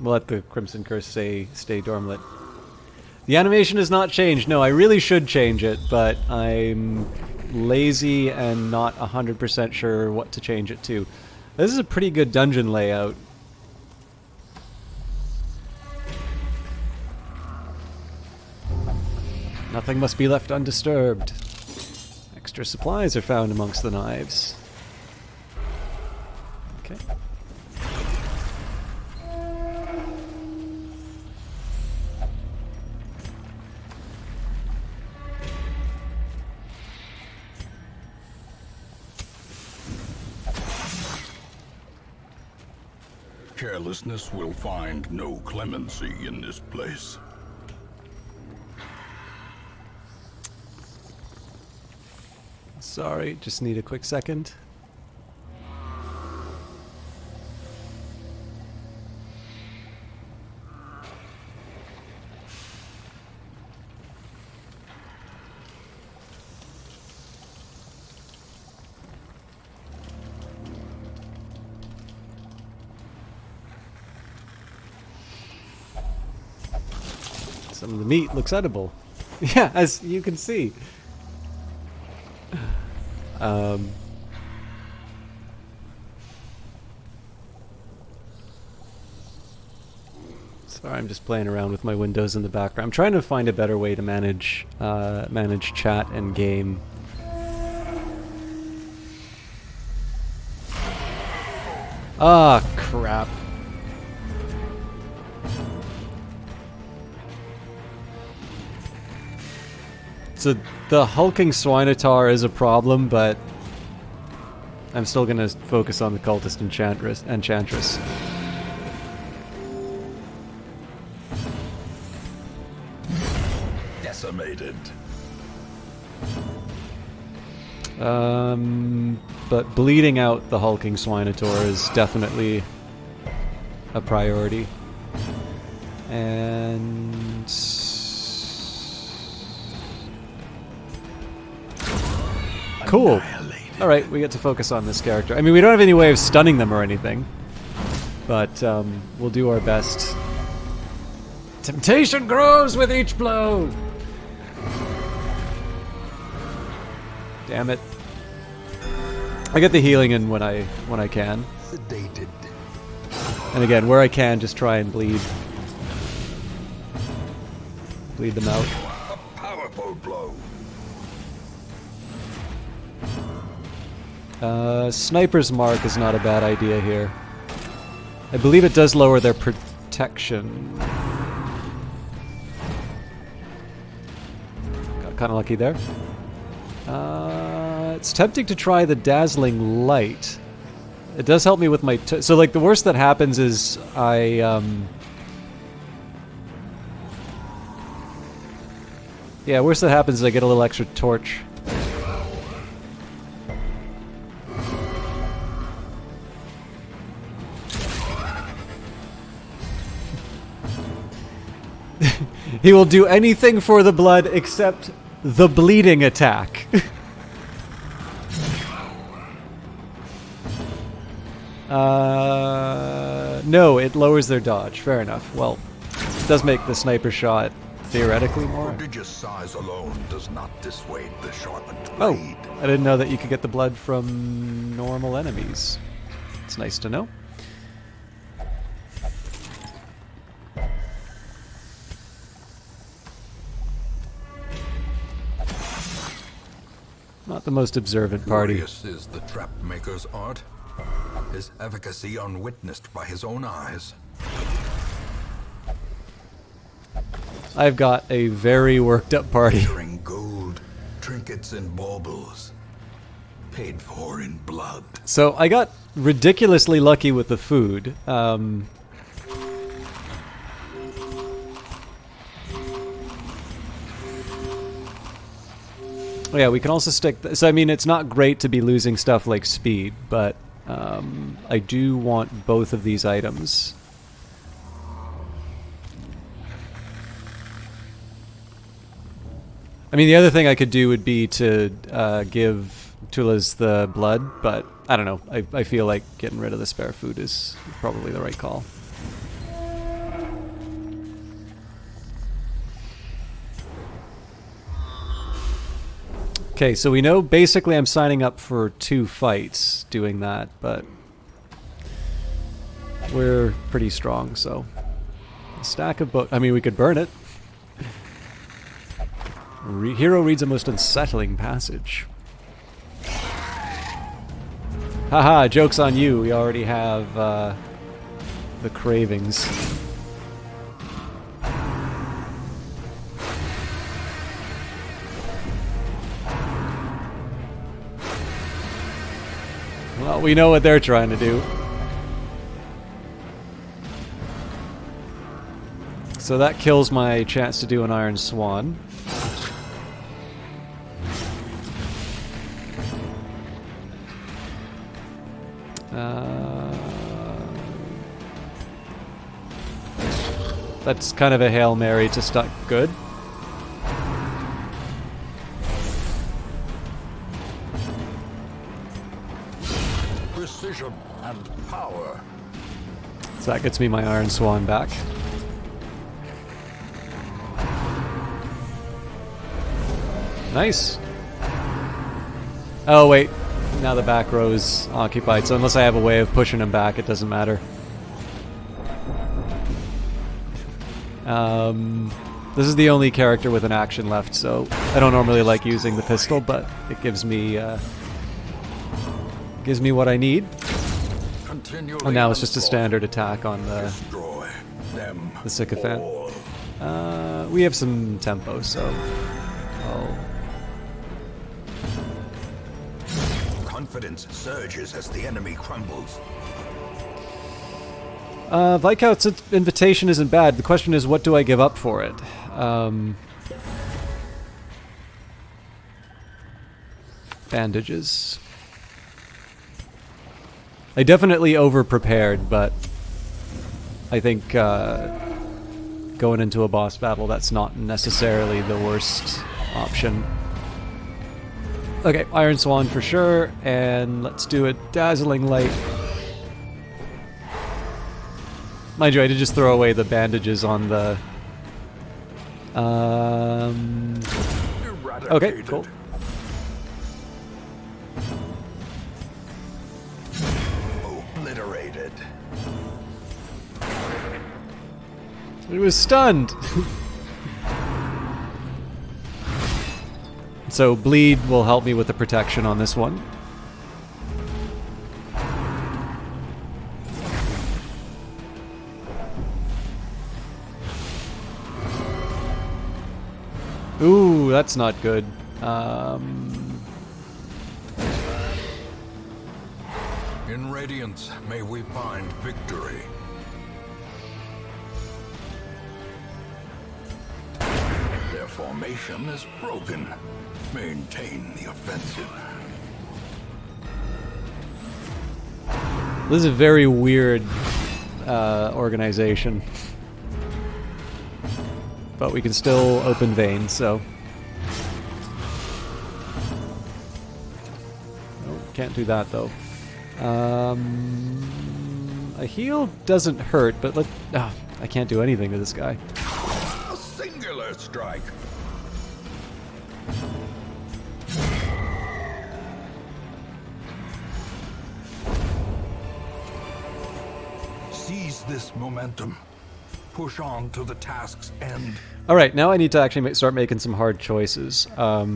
We'll let the Crimson Curse stay dormant. The animation has not changed. No, I really should change it, but I'm lazy and not 100% sure what to change it to. This is a pretty good dungeon layout. Nothing must be left undisturbed. Extra supplies are found amongst the knives. Okay. Carelessness will find no clemency in this place. Sorry, just need a quick second. Some of the meat looks edible. Yeah, as you can see. Sorry, I'm just playing around with my windows in the background. I'm trying to find a better way to manage chat and game. Ah, crap. So the hulking Swinotar is a problem, but I'm still going to focus on the cultist enchantress. Decimated. But bleeding out the hulking Swinotar is definitely a priority. And cool. Alright, we get to focus on this character. I mean, we don't have any way of stunning them or anything. But we'll do our best. Temptation grows with each blow! Damn it. I get the healing in when I can. Sedated. And again, where I can, just try and bleed them out. A powerful blow. Sniper's Mark is not a bad idea here. I believe it does lower their protection. Got kind of lucky there. It's tempting to try the Dazzling Light. It does help me with my... so, like, the worst that happens is I Yeah, worst that happens is I get a little extra torch. He will do anything for the blood except the bleeding attack. No, it lowers their dodge. Fair enough. Well, it does make the sniper shot theoretically more. Prodigious size alone does not dissuade the sharpened Oh, blade. I didn't know that you could get the blood from normal enemies. It's nice to know. Not the most observant party. Curious is the trap maker's art. His efficacy unwitnessed by his own eyes. I've got a very worked up party. Glittering gold, trinkets and baubles, paid for in blood. So I got ridiculously lucky with the food. Oh yeah, we can also stick... So, I mean, it's not great to be losing stuff like speed, but I do want both of these items. I mean, the other thing I could do would be to give Tulas the blood, but I don't know. I feel like getting rid of the spare food is probably the right call. Okay, so we know basically I'm signing up for 2 fights doing that, but we're pretty strong, so a stack of I mean, we could burn it. Hero reads a most unsettling passage. Haha, joke's on you. We already have the cravings. Well, we know what they're trying to do. So that kills my chance to do an Iron Swan. That's kind of a Hail Mary to start good. Precision and power. So that gets me my Iron Swan back. Nice. Oh wait, now the back row's occupied, so unless I have a way of pushing him back, it doesn't matter. This is the only character with an action left, so I don't normally like using the pistol, but it gives me what I need. Oh, now it's just a standard attack on the sycophant. We have some tempo, so Confidence surges as the enemy crumbles. Viscount's invitation isn't bad. The question is, what do I give up for it? Bandages. I definitely over-prepared, but I think going into a boss battle, that's not necessarily the worst option. Okay, Iron Swan for sure, and let's do a Dazzling Light. Mind you, I did just throw away the bandages on the... Okay, cool. Obliterated. It was stunned! So bleed will help me with the protection on this one. Ooh, that's not good. In Radiance, may we find victory. Their formation is broken. Maintain the offensive. This is a very weird organization. But we can still open veins, so... Oh, can't do that, though. A heal doesn't hurt, but I can't do anything to this guy. A singular strike. Seize this momentum. Push on to the task's end. All right, now I need to actually start making some hard choices. I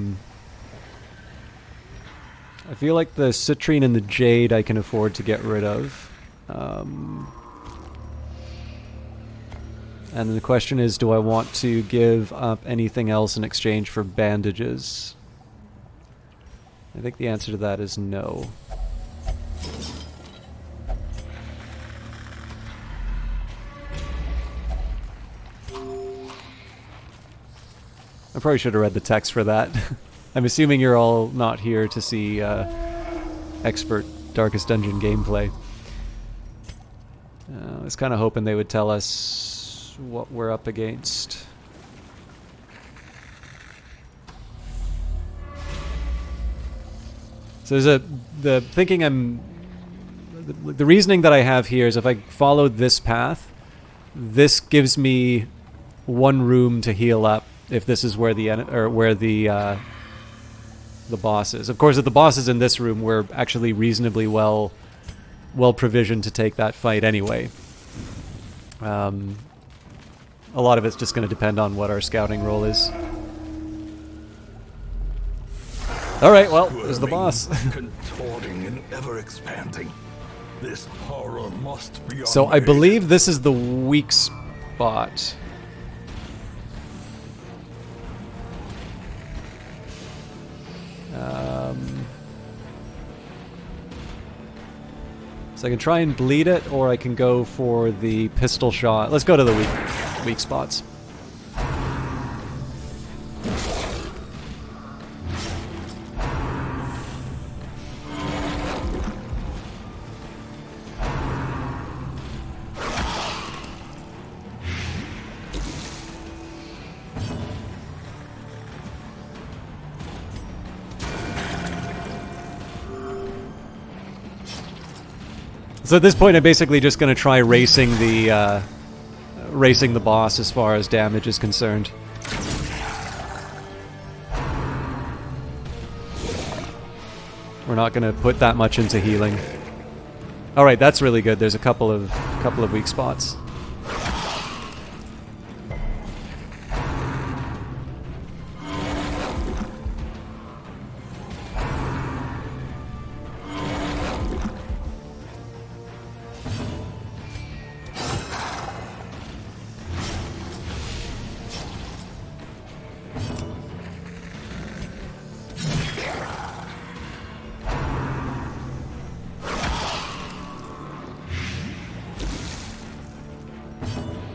feel like the citrine and the jade I can afford to get rid of. And then the question is, do I want to give up anything else in exchange for bandages? I think the answer to that is no. I probably should have read the text for that. I'm assuming you're all not here to see expert Darkest Dungeon gameplay. I was kind of hoping they would tell us what we're up against. So the reasoning that I have here is if I follow this path, this gives me one room to heal up if this is where the boss is. Of course, if the boss is in this room, we're actually reasonably well provisioned to take that fight anyway. A lot of it's just going to depend on what our scouting roll is. All right, well, there's the boss. Contorting and ever expanding. This horror must be. So I believe this is the weak spot. So I can try and bleed it, or I can go for the pistol shot. Let's go to the weak spots. So at this point, I'm basically just going to try racing the boss as far as damage is concerned. We're not going to put that much into healing. All right, that's really good. There's a couple of weak spots.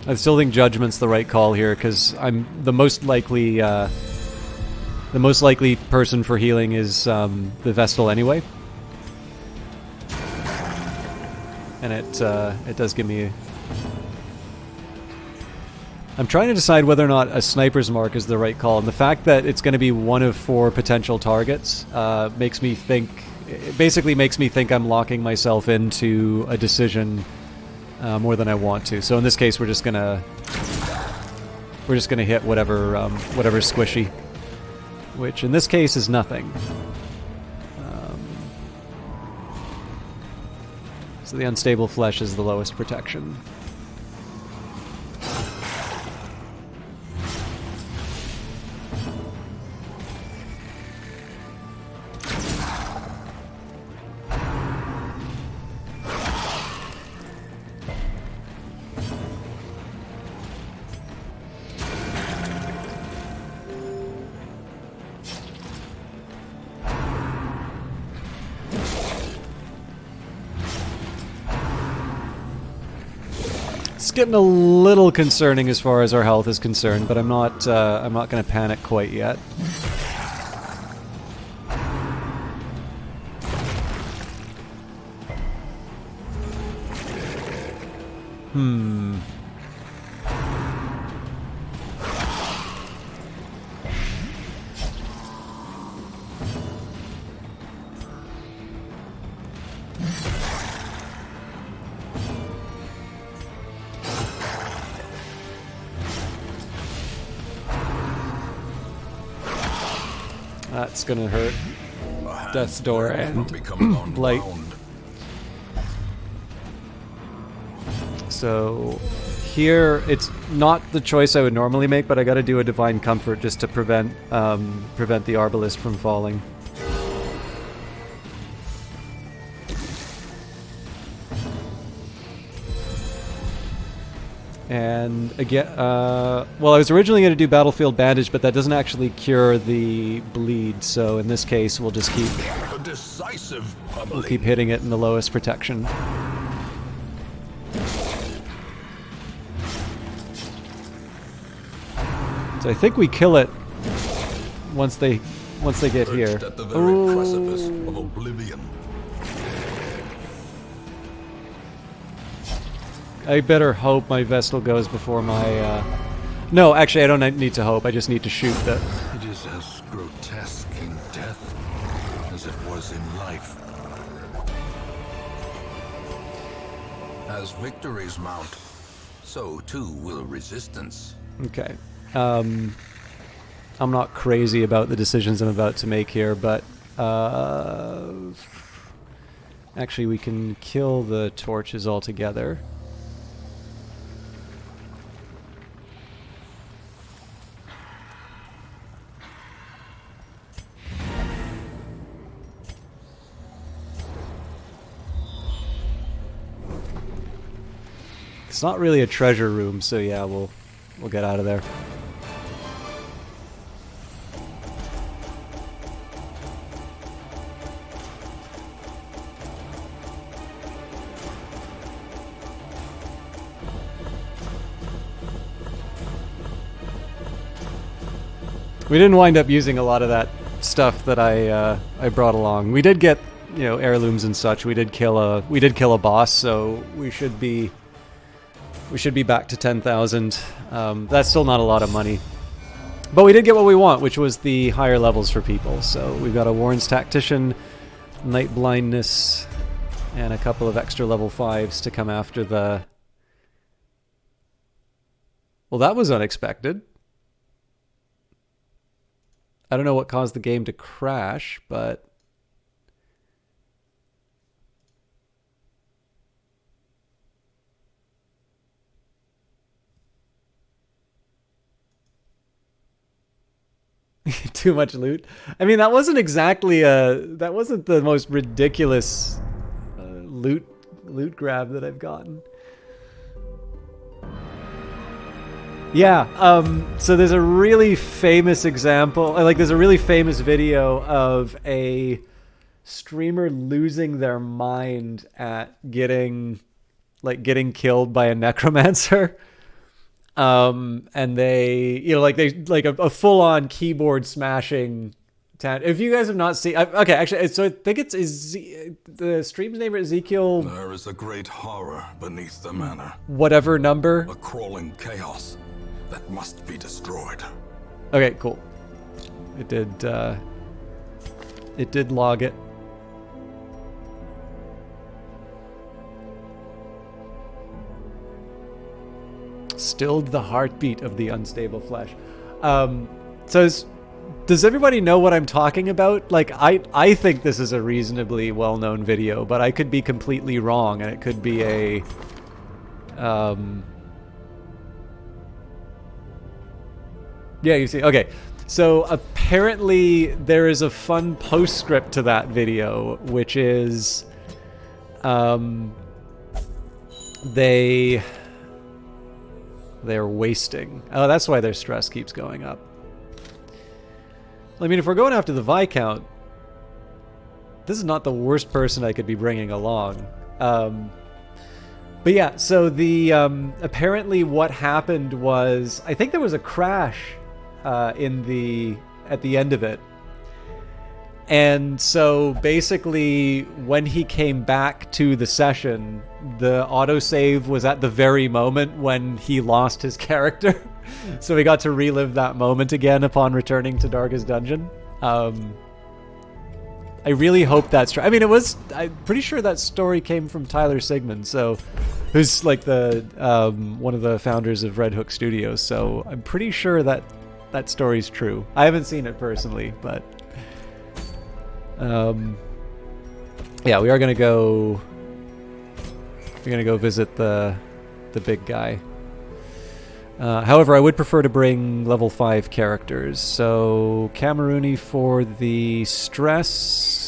I still think Judgment's the right call here because I'm the most likely person for healing is the Vestal anyway, and it does give me. I'm trying to decide whether or not a sniper's mark is the right call, and the fact that it's going to be one of 4 potential targets makes me think. It basically makes me think I'm locking myself into a decision. More than I want to. So in this case, we're just gonna hit whatever's squishy, which in this case is nothing. So the unstable flesh is the lowest protection. It's getting a little concerning as far as our health is concerned, but I'm not going to panic quite yet. That's gonna hurt. Death's Door and Blight. So here, it's not the choice I would normally make, but I gotta do a Divine Comfort just to prevent the Arbalist from falling. And again, well, I was originally going to do Battlefield Bandage, but that doesn't actually cure the bleed. So in this case, we'll just keep hitting it in the lowest protection. So I think we kill it once they get here. At the very precipice of oblivion. I better hope my Vestal goes before my... No, actually, I don't need to hope. I just need to shoot that. It is as grotesque in death as it was in life. As victories mount, so too will resistance. Okay. I'm not crazy about the decisions I'm about to make here, but... actually, we can kill the torches altogether. It's not really a treasure room, so yeah, we'll get out of there. We didn't wind up using a lot of that stuff that I brought along. We did get, you know, heirlooms and such. We did kill a boss, so we should be back to 10,000. That's still not a lot of money. But we did get what we want, which was the higher levels for people. So we've got a Warren's Tactician, Night Blindness, and a couple of extra level 5s to come after the... Well, that was unexpected. I don't know what caused the game to crash, but... Too much loot. I mean, that wasn't exactly that wasn't the most ridiculous loot grab that I've gotten. Yeah. So there's a really famous example. There's a really famous video of a streamer losing their mind at getting killed by a necromancer. And they, a full-on keyboard smashing. If you guys have not seen, okay, actually, so I think it's the stream's name is Ezekiel. There is a great horror beneath the manor. Whatever number. A crawling chaos that must be destroyed. Okay, cool. It did log it. Stilled the heartbeat of the unstable flesh. Does everybody know what I'm talking about? Like, I think this is a reasonably well-known video, but I could be completely wrong, and it could be a... Yeah, you see. Okay. So apparently there is a fun postscript to that video, which is... They're wasting. Oh, that's why their stress keeps going up. I mean, if we're going after the Viscount, this is not the worst person I could be bringing along. But But yeah, so the apparently what happened was I think there was a crash at the end of it. And so basically when he came back to the session, the autosave was at the very moment when he lost his character. So we got to relive that moment again upon returning to Darga's dungeon. I really hope that's true. I mean, I'm pretty sure that story came from Tyler Sigmund, so who's like the one of the founders of Red Hook Studios. So I'm pretty sure that that story's true. I haven't seen it personally, but yeah, we are gonna go. We're gonna go visit the big guy. However, I would prefer to bring level 5 characters. So Camerooni for the stress.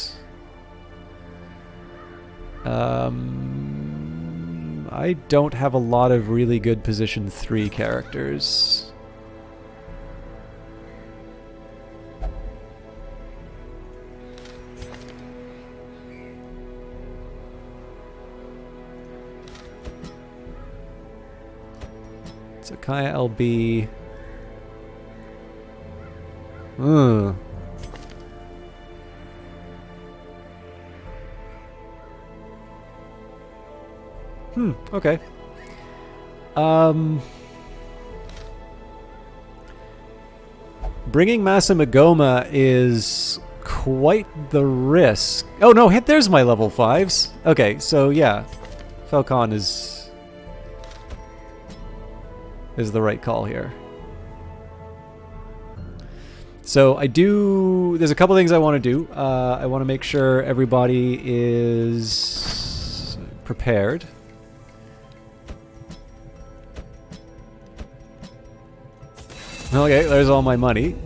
I don't have a lot of really good position 3 characters. So Kaya LB. Okay. Bringing Masamagoma is quite the risk. Oh no, there's my level 5s. Okay, so yeah. Falcon is the right call here. So there's a couple things I want to do. I want to make sure everybody is prepared. Okay, there's all my money.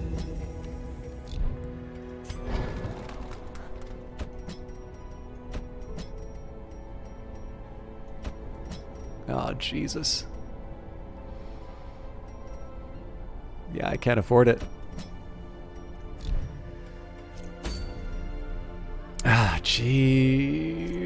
Oh, Jesus. Yeah, I can't afford it. Ah, gee.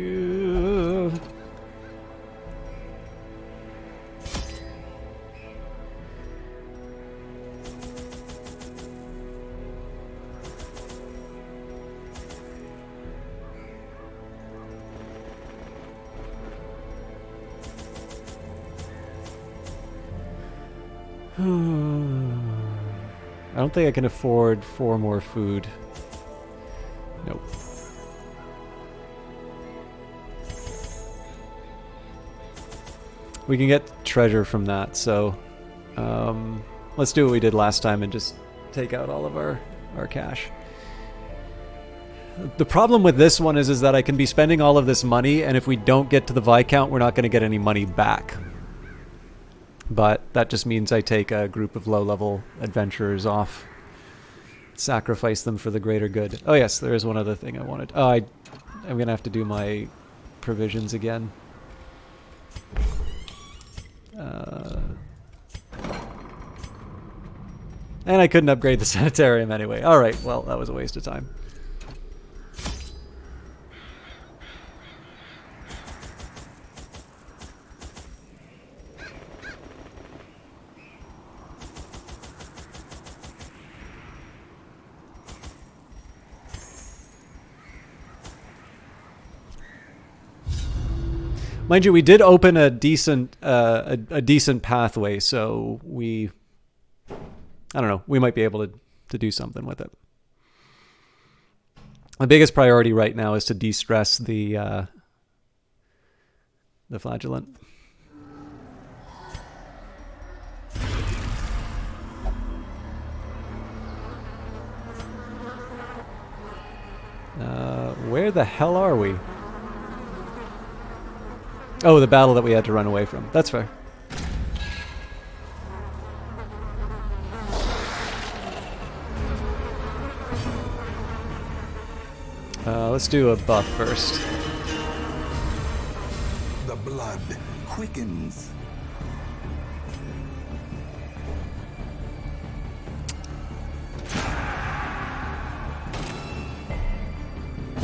I don't think I can afford 4 more food. Nope. We can get treasure from that, so let's do what we did last time and just take out all of our cash. The problem with this one is that I can be spending all of this money, and if we don't get to the Viscount, we're not going to get any money back. But that just means I take a group of low-level adventurers off. Sacrifice them for the greater good. Oh yes, there is one other thing I wanted. Oh, I'm going to have to do my provisions again. And I couldn't upgrade the sanitarium anyway. Alright, well, that was a waste of time. Mind you, we did open a decent pathway, so I don't know, we might be able to do something with it. The biggest priority right now is to de-stress the flagellant. Where the hell are we? Oh, the battle that we had to run away from. That's fair. Let's do a buff first. The blood quickens.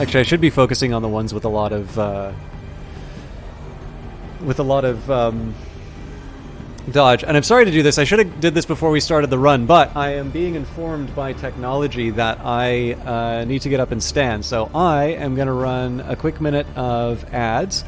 Actually, I should be focusing on the ones with a lot of with a lot of dodge. And I'm sorry to do this. I should have did this before we started the run, but I am being informed by technology that I need to get up and stand. So I am going to run a quick minute of ads.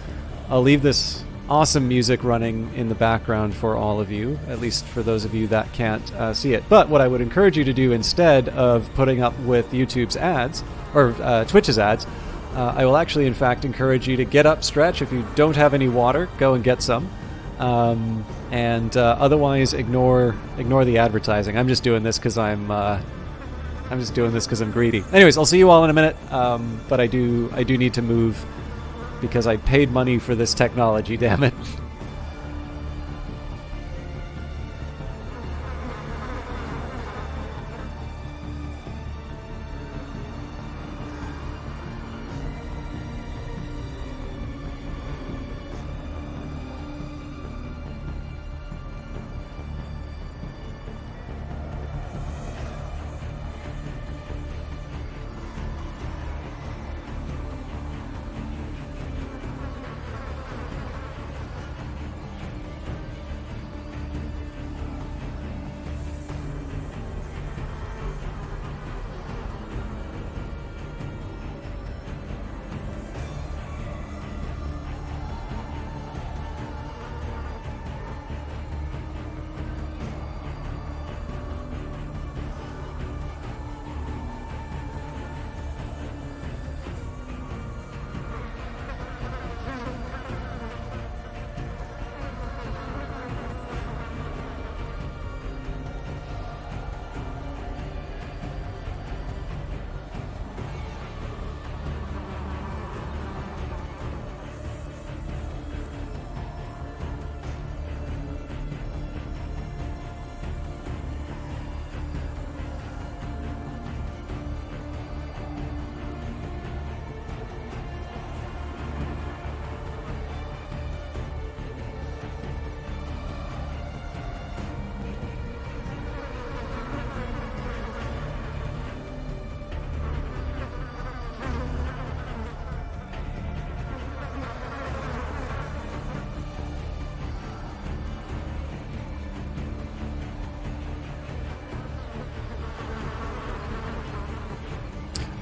I'll leave this awesome music running in the background for all of you, at least for those of you that can't see it. But what I would encourage you to do instead of putting up with YouTube's ads, or Twitch's ads, I will actually, in fact, encourage you to get up, stretch. If you don't have any water, go and get some. And otherwise, ignore the advertising. I'm just doing this because I'm greedy. Anyways, I'll see you all in a minute. But I do need to move because I paid money for this technology. Damn it.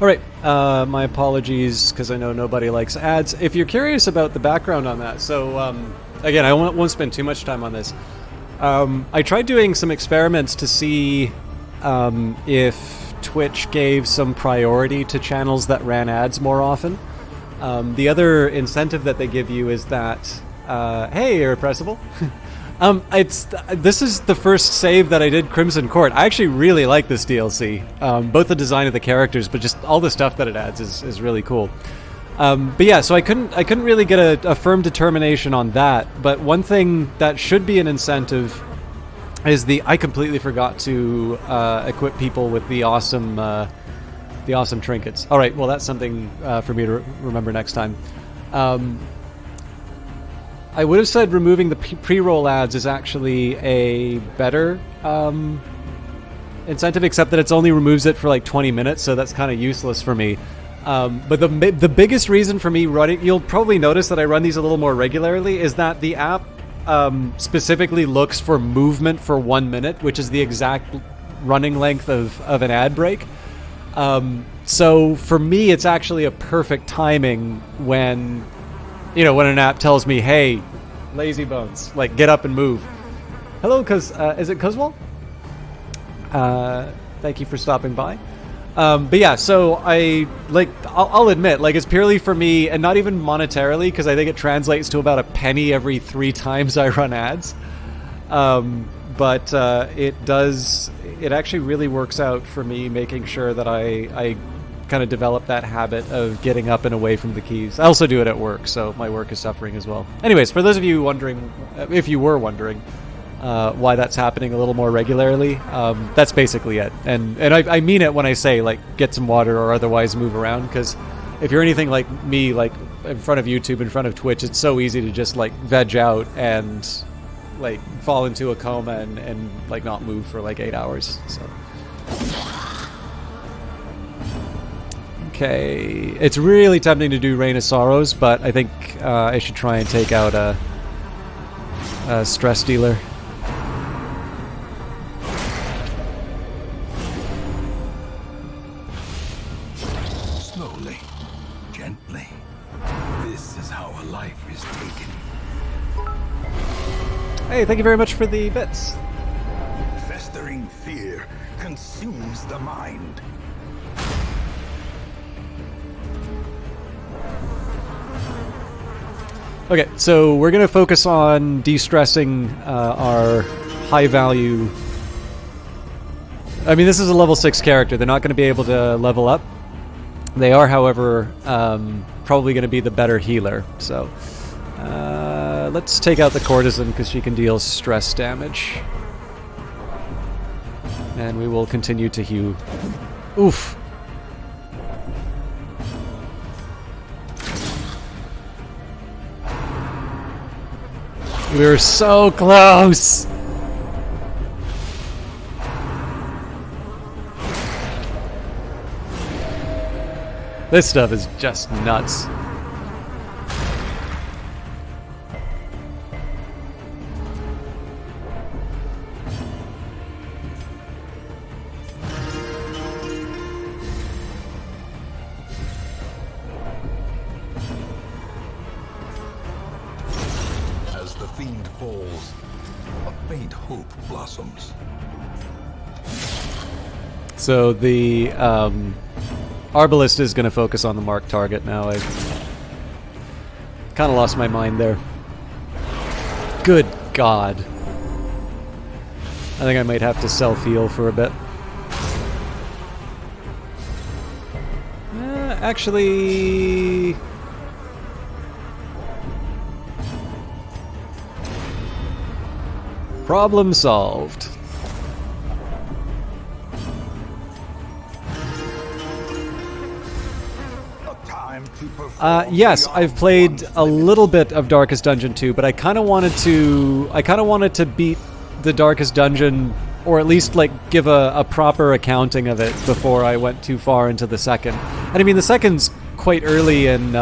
All right, my apologies because I know nobody likes ads. If you're curious about the background on that, so again, I won't spend too much time on this. I tried doing some experiments to see if Twitch gave some priority to channels that ran ads more often. The other incentive that they give you is that, hey, Irrepressible. This is the first save that I did Crimson Court. I actually really like this DLC. Both the design of the characters, but just all the stuff that it adds is really cool. But yeah, so I couldn't really get a firm determination on that. But one thing that should be an incentive is I completely forgot to equip people with the awesome trinkets. All right, well that's something for me to remember next time. I would have said removing the pre-roll ads is actually a better incentive, except that it only removes it for like 20 minutes, so that's kind of useless for me. But the biggest reason for me running, you'll probably notice that I run these a little more regularly, is that the app specifically looks for movement for 1 minute, which is the exact running length of an ad break. So for me, it's actually a perfect timing when an app tells me, hey, lazy bones, like get up and move. Hello, is it Cuzwal? Thank you for stopping by. But yeah, so I'll admit, like, it's purely for me, and not even monetarily, because I think it translates to about a penny every 3 times I run ads. But it actually really works out for me, making sure that I kind of develop that habit of getting up and away from the keys. I also do it at work, so my work is suffering as well. Anyways, for those of you wondering, if you were wondering why that's happening a little more regularly, that's basically it. And I mean it when I say, like, get some water or otherwise move around, because if you're anything like me, like in front of YouTube, in front of Twitch, it's so easy to just like veg out and like fall into a coma and like not move for like 8 hours. So okay, it's really tempting to do Rain of Sorrows, but I think I should try and take out a stress dealer. Slowly, gently. This is how a life is taken. Hey, thank you very much for the bits. Festering fear consumes the mind. Okay, so we're going to focus on de-stressing our high-value... I mean, this is a level 6 character. They're not going to be able to level up. They are, however, probably going to be the better healer. So, let's take out the courtesan because she can deal stress damage. And we will continue to heal. Oof! We were so close! This stuff is just nuts. As the fiend falls, a faint hope blossoms. So the Arbalist is going to focus on the marked target now. I kind of lost my mind there. Good God. I think I might have to self-heal for a bit. Actually... Problem solved. Yes, I've played a little bit of Darkest Dungeon 2, but I kind of wanted to beat the Darkest Dungeon, or at least like give a proper accounting of it before I went too far into the second. And I mean, the second's quite early in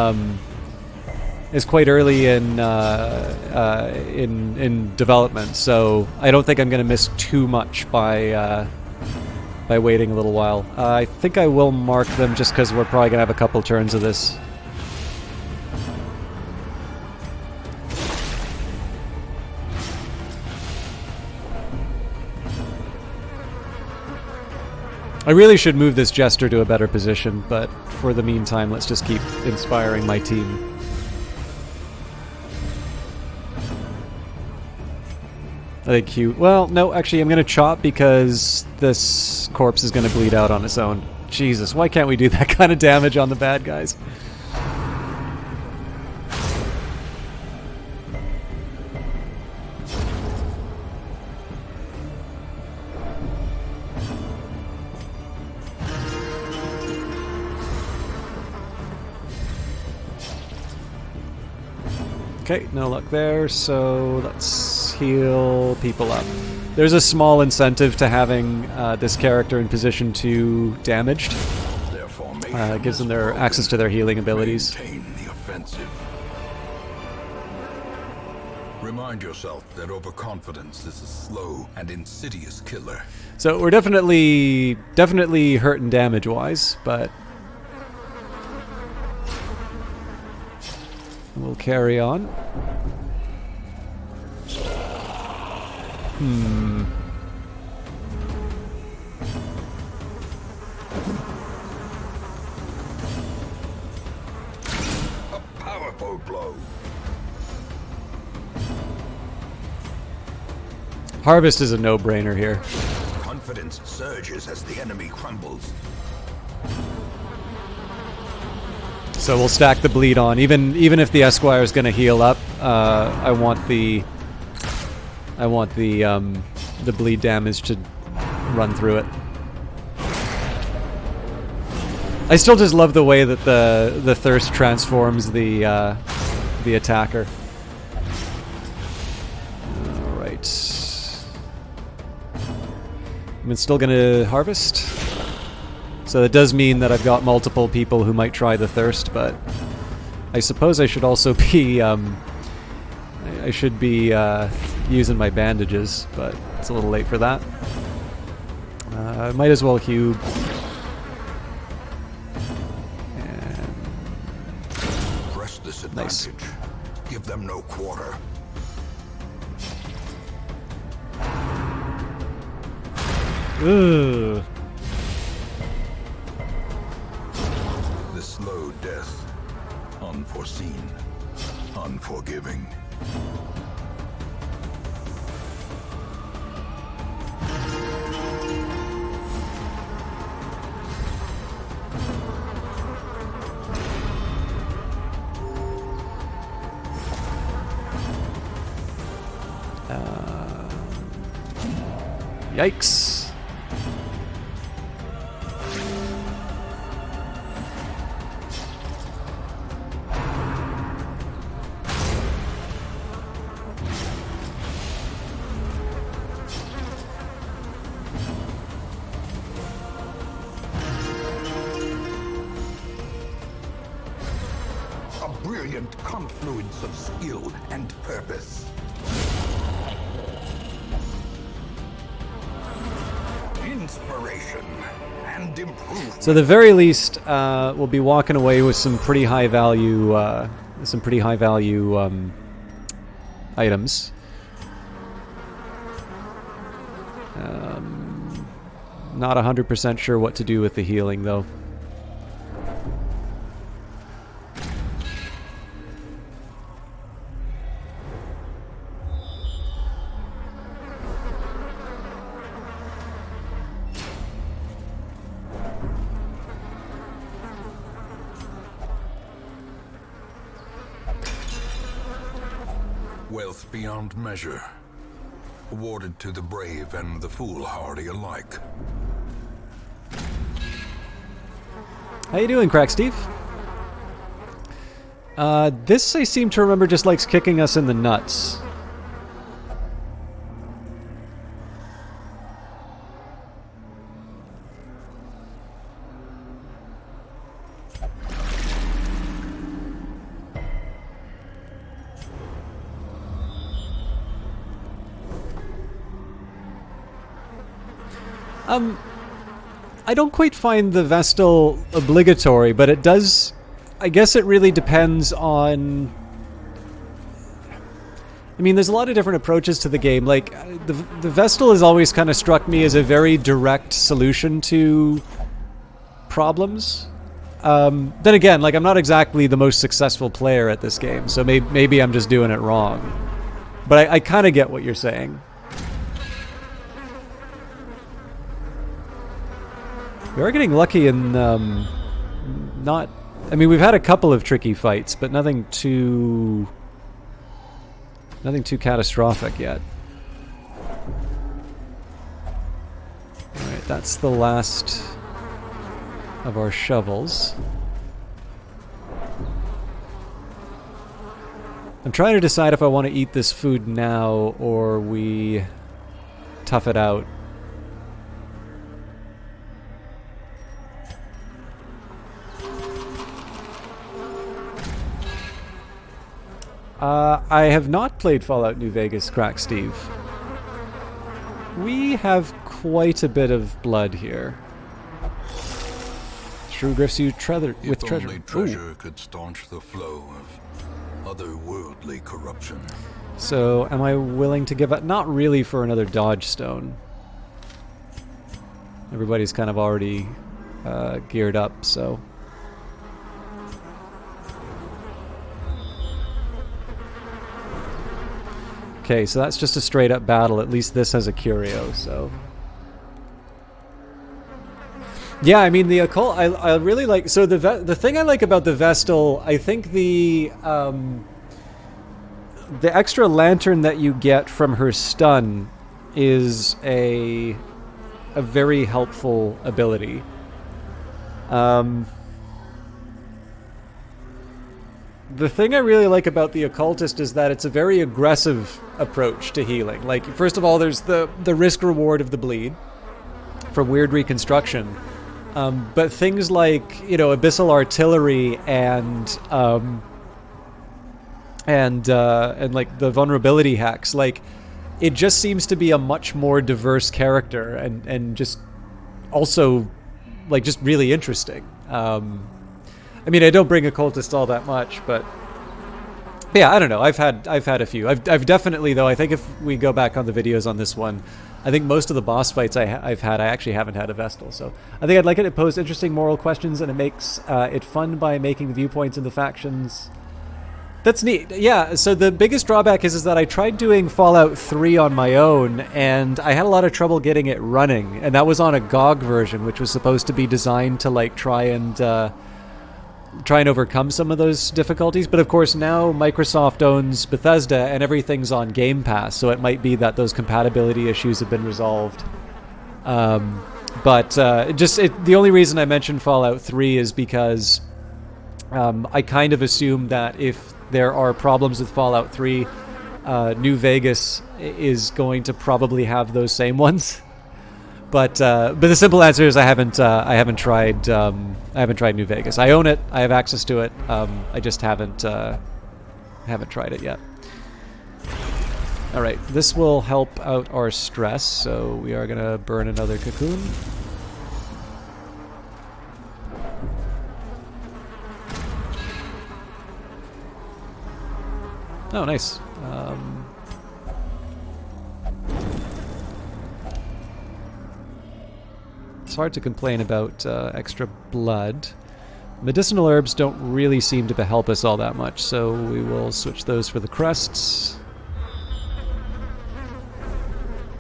development, so I don't think I'm going to miss too much by waiting a little while. I think I will mark them just because we're probably going to have a couple turns of this. I really should move this Jester to a better position, but for the meantime, let's just keep inspiring my team. I think Q... Well, no, actually, I'm going to chop because this corpse is going to bleed out on its own. Jesus, why can't we do that kind of damage on the bad guys? Okay, no luck there, so let's heal people up. There's a small incentive to having this character in position 2 damaged. It gives them their access to their healing abilities. Maintain the offensive. Remind yourself that overconfidence is a slow and insidious killer. So we're definitely hurting damage-wise, but we'll carry on. A powerful blow. Harvest is a no-brainer here. Confidence surges as the enemy crumbles. So we'll stack the bleed on. Even if the Esquire is going to heal up, I want the bleed damage to run through it. I still just love the way that the thirst transforms the attacker. All right. I'm still going to harvest. So that does mean that I've got multiple people who might try the thirst, but I suppose I should also be I should be using my bandages, but it's a little late for that. Might as well cube. And Press this Nice. advantage. Give them no quarter. ugh. The slow death. Unforeseen. Unforgiving. Yikes. A brilliant confluence of skill and purpose. Inspiration and improvement. So at the very least, we'll be walking away with some pretty high value, items. Not 100% sure what to do with the healing, though. Wealth beyond measure. Awarded to the brave and the foolhardy alike. How you doing, Crack Steve? This I seem to remember just likes kicking us in the nuts. I don't quite find the Vestal obligatory, but it does... I guess it really depends on... I mean, there's a lot of different approaches to the game. Like, the Vestal has always kind of struck me as a very direct solution to problems. Then again, like, I'm not exactly the most successful player at this game, so maybe I'm just doing it wrong. But I kind of get what you're saying. We are getting lucky in not... I mean, we've had a couple of tricky fights, but nothing too catastrophic yet. Alright, that's the last of our shovels. I'm trying to decide if I want to eat this food now or we tough it out. I have not played Fallout New Vegas, Crack Steve. We have quite a bit of blood here. Shrew grifts you with treasure. If only treasure could staunch the flow of otherworldly corruption. So, am I willing to give up? Not really for another dodge stone. Everybody's kind of already geared up, so... Okay, so that's just a straight up battle. At least this has a curio, so... Yeah, I mean, the occult, I really like... So the thing I like about the Vestal, I think the extra lantern that you get from her stun is a very helpful ability. The thing I really like about the Occultist is that it's a very aggressive approach to healing. Like, first of all, there's the risk-reward of the bleed from weird reconstruction. But things like, you know, Abyssal Artillery and like the vulnerability hacks, like, it just seems to be a much more diverse character and just also like just really interesting. I mean, I don't bring occultist all that much, but yeah, I don't know. I've had a few. I've definitely, though, I think if we go back on the videos on this one, I think most of the boss fights I've had, I actually haven't had a Vestal. So I think I'd like it to pose interesting moral questions, and it makes it fun by making the viewpoints in the factions. That's neat. Yeah, so the biggest drawback is that I tried doing Fallout 3 on my own, and I had a lot of trouble getting it running. And that was on a GOG version, which was supposed to be designed to like try and overcome some of those difficulties. But of course now Microsoft owns Bethesda and everything's on Game Pass, so it might be that those compatibility issues have been resolved. But the only reason I mentioned Fallout 3 is because I kind of assume that if there are problems with Fallout 3, New Vegas is going to probably have those same ones. But the simple answer is I haven't tried New Vegas. I own it. I have access to it. I just haven't tried it yet. All right, this will help out our stress. So we are gonna burn another cocoon. Oh, nice. It's hard to complain about extra blood. Medicinal herbs don't really seem to help us all that much, so we will switch those for the crests.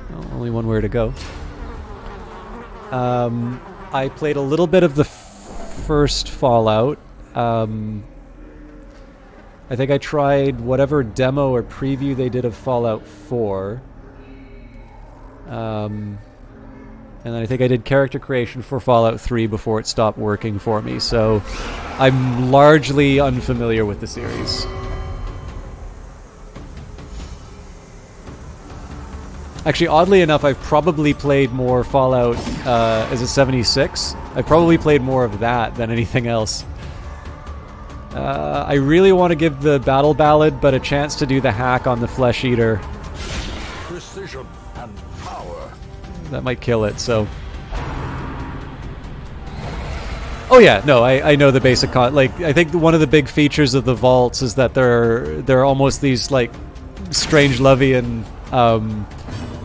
Well, only one way to go. I played a little bit of the first Fallout. I think I tried whatever demo or preview they did of Fallout 4. And then I think I did character creation for Fallout 3 before it stopped working for me, so I'm largely unfamiliar with the series. Actually, oddly enough, I've probably played more Fallout, is it 76? I've probably played more of that than anything else. I really want to give the Battle Ballad, but a chance to do the hack on the Flesh Eater. Precision and power. That might kill it, so... Oh yeah, no, I know the basic like, I think one of the big features of the vaults is that they're almost these, like, strange Levian,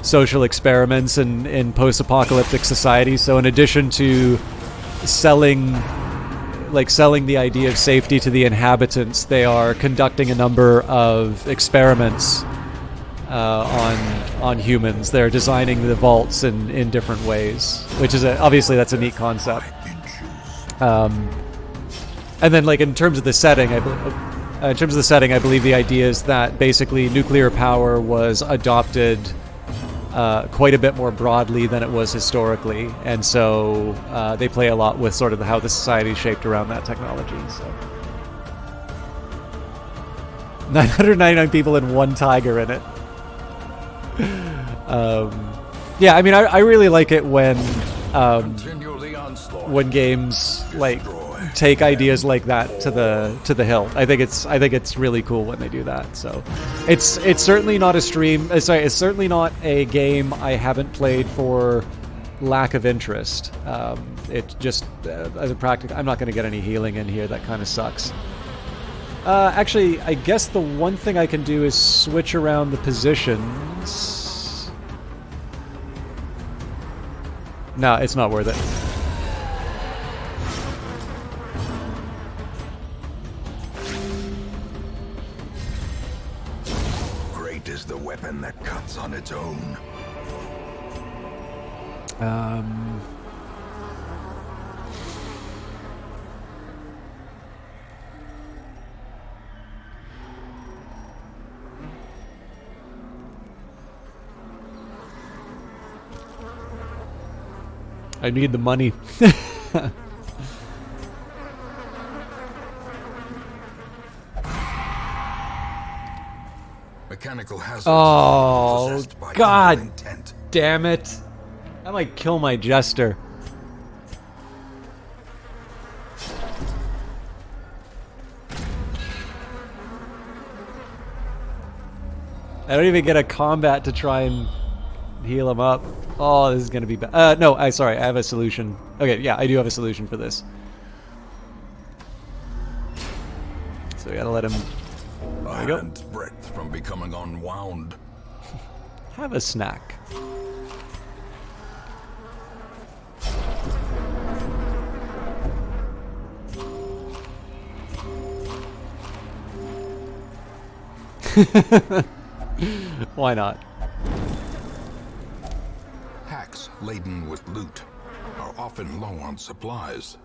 social experiments in post-apocalyptic society. So in addition to selling the idea of safety to the inhabitants, they are conducting a number of experiments on humans. They're designing the vaults in different ways, which is obviously that's a neat concept. And then, like, in terms of the setting, I believe the idea is that basically nuclear power was adopted quite a bit more broadly than it was historically, and so they play a lot with sort of how the society is shaped around that technology. So 999 people and one tiger in it. Yeah, I mean, I really like it when games like take ideas like that to the hill. I think it's really cool when they do that. So it's certainly not a stream. Sorry, it's certainly not a game I haven't played for lack of interest. It just as a practical, I'm not going to get any healing in here. That kind of sucks. Actually, I guess the one thing I can do is switch around the positions. No, it's not worth it. Great is the weapon that cuts on its own. I need the money. Mechanical hazards. Oh, possessed by God evil intent. damn it. I might kill my jester. I don't even get a combat to try and heal him up. Oh, this is gonna be bad. No, sorry, I have a solution. Okay, yeah, I do have a solution for this. So we gotta let him... A hand's breadth from becoming unwound. Have a snack. Why not? Hacks laden with loot are often low on supplies.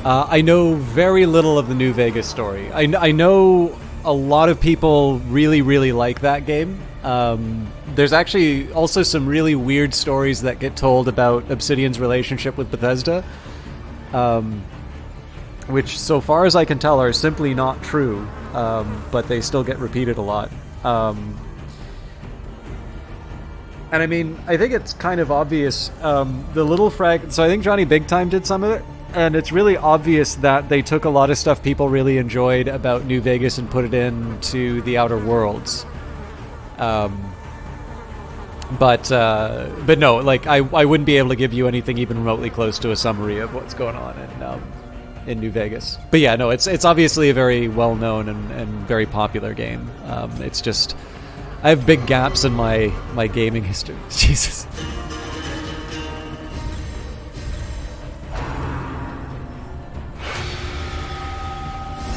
I know very little of the New Vegas story. I know a lot of people really, really like that game. There's actually also some really weird stories that get told about Obsidian's relationship with Bethesda, which, so far as I can tell, are simply not true, but they still get repeated a lot. And I mean, I think it's kind of obvious. The little so I think Johnny Big Time did some of it, and it's really obvious that they took a lot of stuff people really enjoyed about New Vegas and put it into the Outer Worlds. But no, like I wouldn't be able to give you anything even remotely close to a summary of what's going on in New Vegas. But yeah, no, it's obviously a very well-known and very popular game. It's just I have big gaps in my gaming history. Jesus.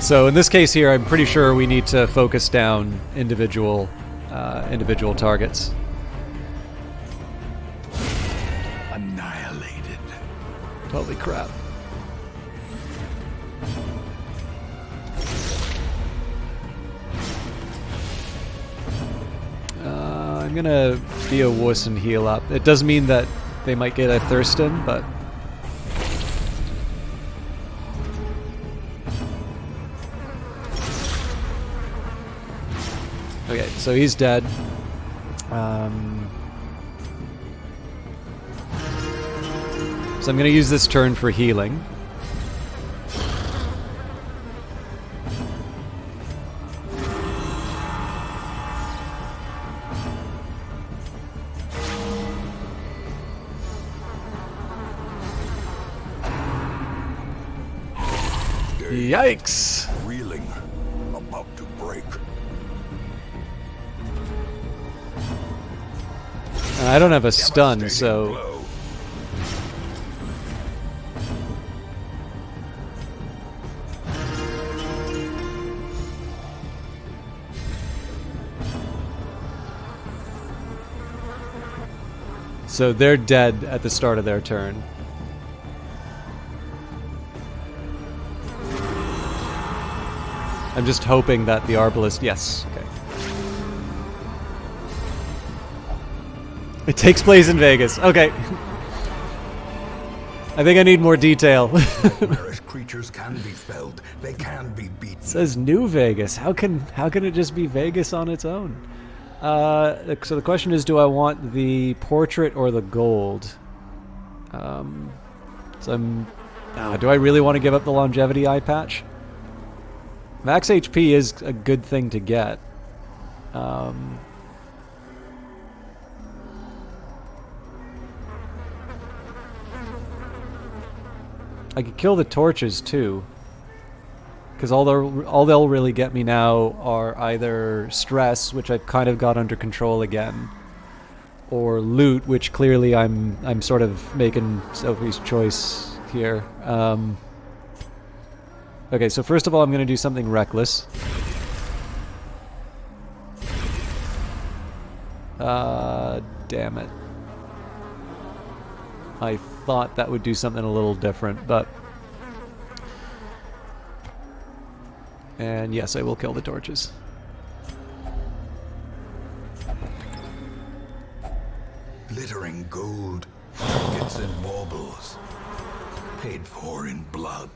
So in this case here, I'm pretty sure we need to focus down individual targets. Annihilated. Holy crap. I'm gonna be a wuss and heal up. It does mean that they might get a Thurston, but... Okay, so he's dead. So I'm gonna use this turn for healing. Yikes! Reeling, about to break. And I don't have a stun, so... Blow. So they're dead at the start of their turn. I'm just hoping that the Arbalist... Yes, okay. It takes place in Vegas. Okay. I think I need more detail. Nightmarish creatures can be felled. They can be beaten. It says New Vegas. How can it just be Vegas on its own? So the question is, do I want the portrait or the gold? So I'm... do I really want to give up the longevity eye patch? Max HP is a good thing to get. I could kill the torches too, because all they'll really get me now are either stress, which I've kind of got under control again, or loot, which clearly I'm sort of making Sophie's choice here. Okay, so first of all, I'm going to do something reckless. Damn it. I thought that would do something a little different, but... And yes, I will kill the torches. Glittering gold, trinkets and baubles, paid for in blood.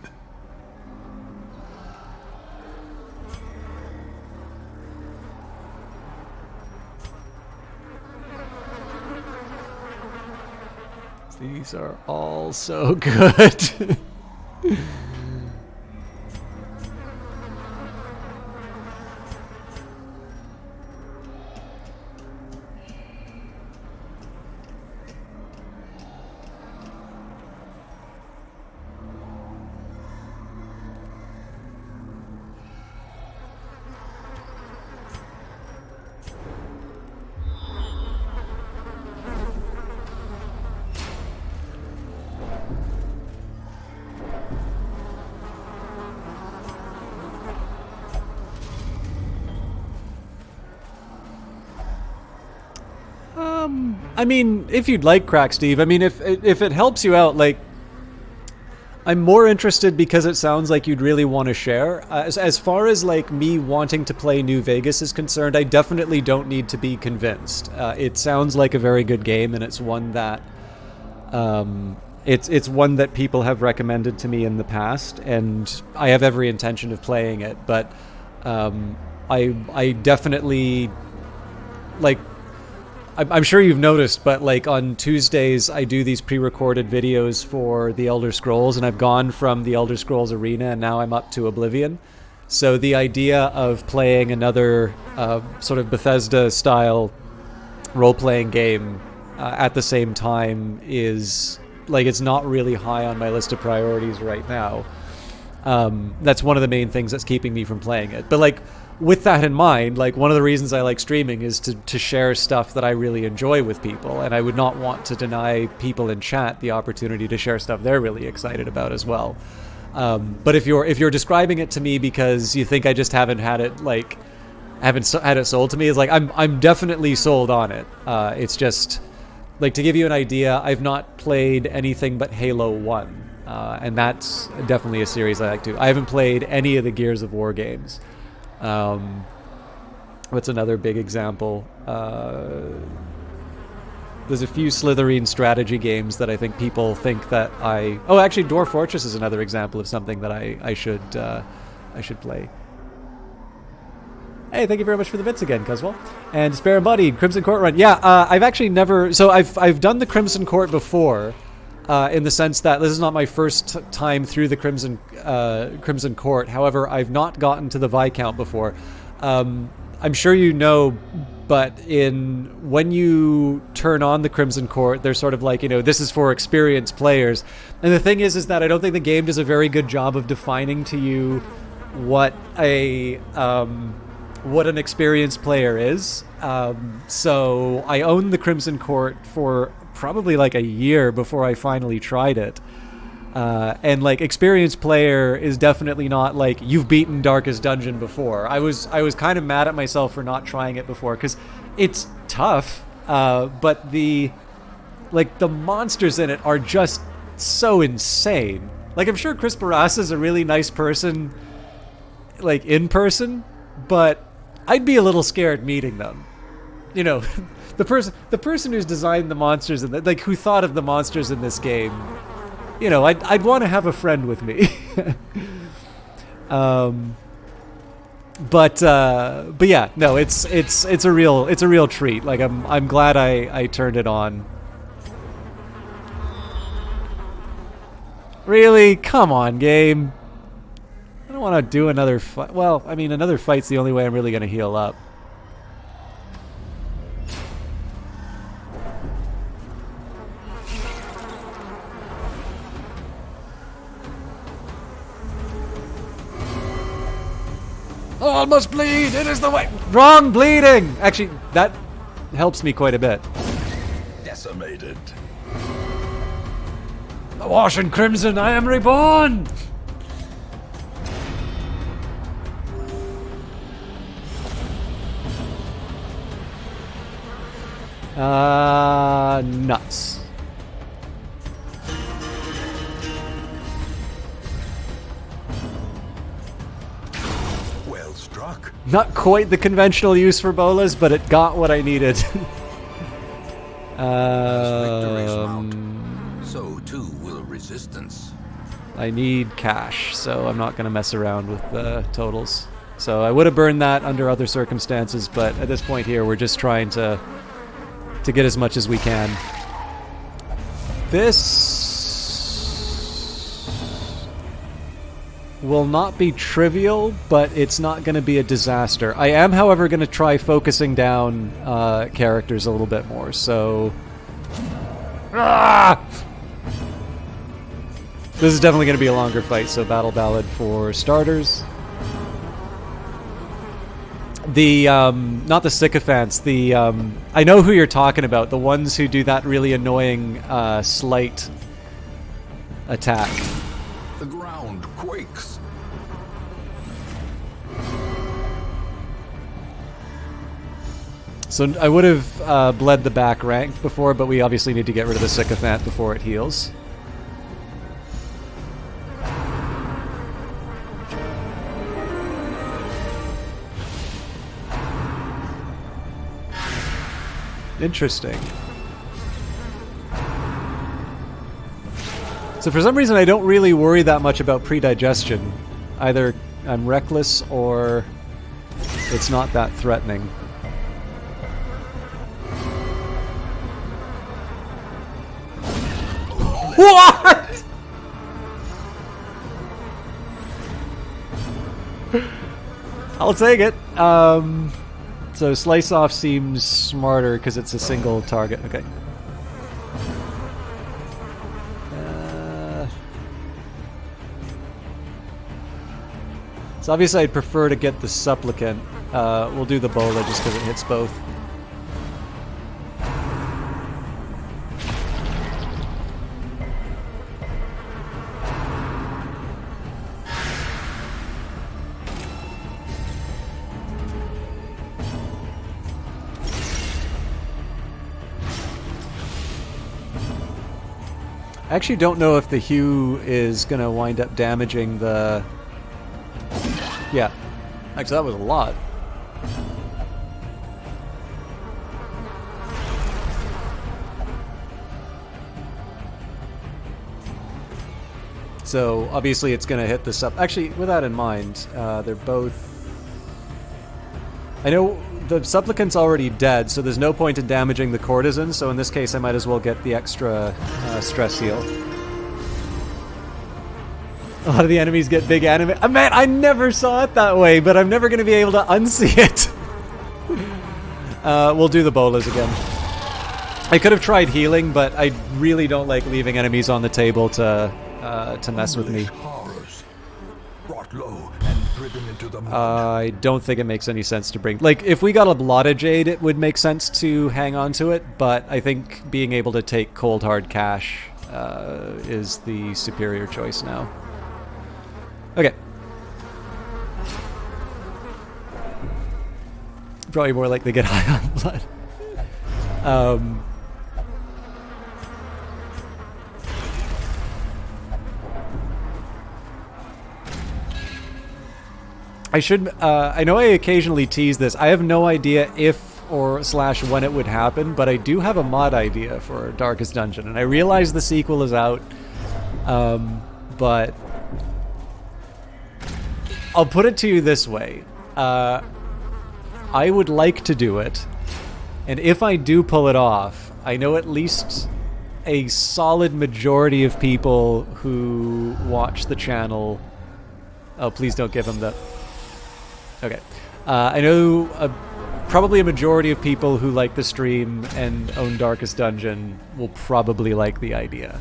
These are all so good. I mean, if you'd like crack, Steve. I mean, if it helps you out, like, I'm more interested because it sounds like you'd really want to share. As far as like me wanting to play New Vegas is concerned, I definitely don't need to be convinced. It sounds like a very good game, and it's one that it's one that people have recommended to me in the past, and I have every intention of playing it. But I definitely like. I'm sure you've noticed, but like on Tuesdays, I do these pre-recorded videos for the Elder Scrolls, and I've gone from the Elder Scrolls Arena, and now I'm up to Oblivion. So the idea of playing another sort of Bethesda-style role-playing game at the same time is like it's not really high on my list of priorities right now. That's one of the main things that's keeping me from playing it. But like, with that in mind, like one of the reasons I like streaming is to share stuff that I really enjoy with people, and I would not want to deny people in chat the opportunity to share stuff they're really excited about as well. But if you're describing it to me because you think I just haven't had it had it sold to me, it's like I'm definitely sold on it. It's just like, to give you an idea, I've not played anything but Halo 1, and that's definitely a series I like to. I haven't played any of the Gears of War games. What's another big example? There's a few Slytherin strategy games that I think people think that actually Dwarf Fortress is another example of something that I should play. Hey, thank you very much for the bits again, Cuswell. And Spare Embodied, Crimson Court run. Yeah, I've actually never... So I've done the Crimson Court before, in the sense that this is not my first time through the Crimson Court. However, I've not gotten to the Viscount before. I'm sure you know, but when you turn on the Crimson Court, they're sort of like, this is for experienced players. And the thing is that I don't think the game does a very good job of defining to you what an experienced player is. So I owned the Crimson Court for probably like a year before I finally tried it. And like, experienced player is definitely not like you've beaten Darkest Dungeon before. I was kind of mad at myself for not trying it before, because it's tough, but the monsters in it are just so insane. Like, I'm sure Chris Barras is a really nice person, like in person, but I'd be a little scared meeting them. The person who's designed the monsters and who thought of the monsters in this game. I'd want to have a friend with me. But yeah, no, it's a real treat. Like, I'm glad I turned it on. Really? Come on, game. I don't want to do another fight. Well, I mean, another fight's the only way I'm really going to heal up. All must bleed. It is the way. Wrong bleeding. Actually, that helps me quite a bit. Decimated. Awash in crimson, I am reborn. Nuts. Well struck. Not quite the conventional use for bolas, but it got what I needed. So too will resistance. I need cash, so I'm not going to mess around with the totals. So I would have burned that under other circumstances, but at this point here, we're just trying to get as much as we can. This will not be trivial, but it's not going to be a disaster. I am, however, going to try focusing down characters a little bit more, so... Ah! This is definitely going to be a longer fight, so Battle Ballad for starters. The, not the sycophants, the, I know who you're talking about, the ones who do that really annoying, slight attack. The ground quakes. So I would have bled the back rank before, but we obviously need to get rid of the sycophant before it heals. Interesting. So for some reason I don't really worry that much about predigestion. Either I'm reckless or it's not that threatening. What?! I'll take it. So Slice Off seems smarter because it's a single target. Okay. So obviously I'd prefer to get the Supplicant. We'll do the Bola just because it hits both. I actually don't know if the Hue is going to wind up damaging the... Yeah. Actually, that was a lot. So, obviously it's going to hit this up. Actually, with that in mind, they're both... I know the Supplicant's already dead, so there's no point in damaging the Courtesan, so in this case I might as well get the extra stress heal. A lot of the enemies get big anime... man, I never saw it that way, but I'm never going to be able to unsee it. We'll do the bolas again. I could have tried healing, but I really don't like leaving enemies on the table to mess with me. Brought low and driven into the I don't think it makes any sense to bring... Like, if we got a Blotta Jade, it would make sense to hang on to it, but I think being able to take Cold Hard Cash is the superior choice now. Okay. Probably more like they get high on blood. I should, I know I occasionally tease this. I have no idea if or / when it would happen, but I do have a mod idea for Darkest Dungeon, and I realize the sequel is out, but I'll put it to you this way. I would like to do it, and if I do pull it off, I know at least a solid majority of people who watch the channel... Oh, please don't give him the... Okay. I know probably a majority of people who like the stream and own Darkest Dungeon will probably like the idea.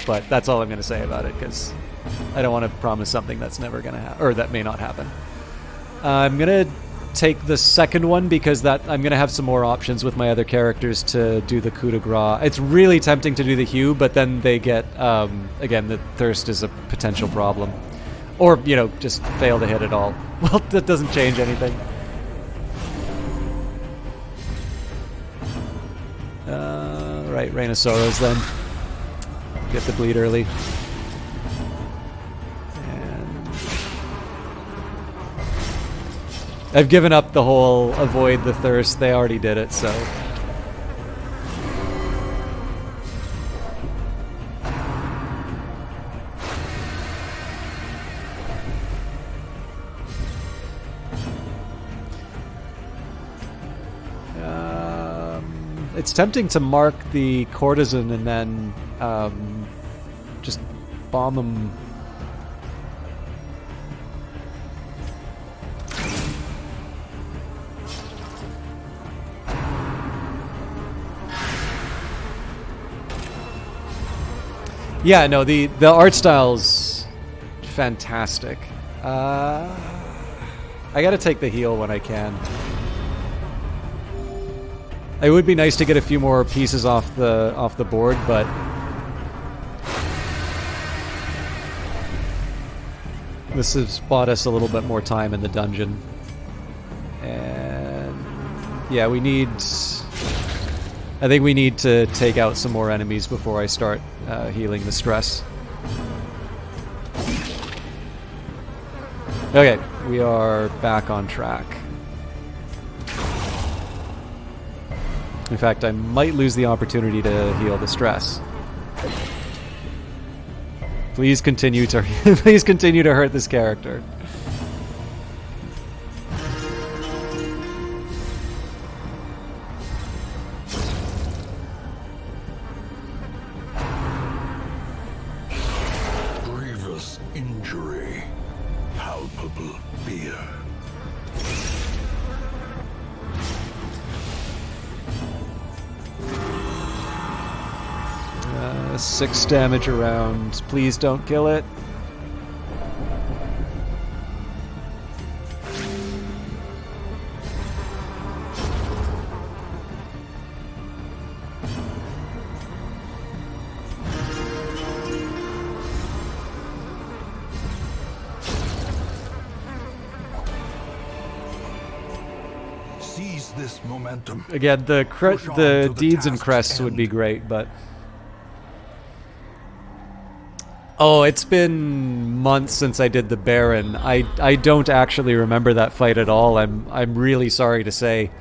But that's all I'm going to say about it, because I don't want to promise something that's never going to happen, or that may not happen. I'm going to take the second one because I'm going to have some more options with my other characters to do the coup de grace. It's really tempting to do the Hue, but then they get, again, the thirst is a potential problem. Or, you know, just fail to hit at all. Well, that doesn't change anything. Right, Rain of Sorrows then. Get the bleed early. And I've given up the whole avoid the thirst. They already did it, so... It's tempting to mark the courtesan and then just bomb them. Yeah, no, the art style's fantastic. I gotta take the heal when I can. It would be nice to get a few more pieces off the board, but this has bought us a little bit more time in the dungeon. And yeah, I think we need to take out some more enemies before I start healing the stress. Okay, we are back on track. In fact, I might lose the opportunity to heal the stress. Please continue to please continue to hurt this character. Grievous injury, palpable fear. 6 damage around. Please don't kill it. Seize this momentum. Again, the Push on to the the deeds and task's crests would be end. great, but oh, it's been months since I did the Baron. I don't actually remember that fight at all. I'm really sorry to say.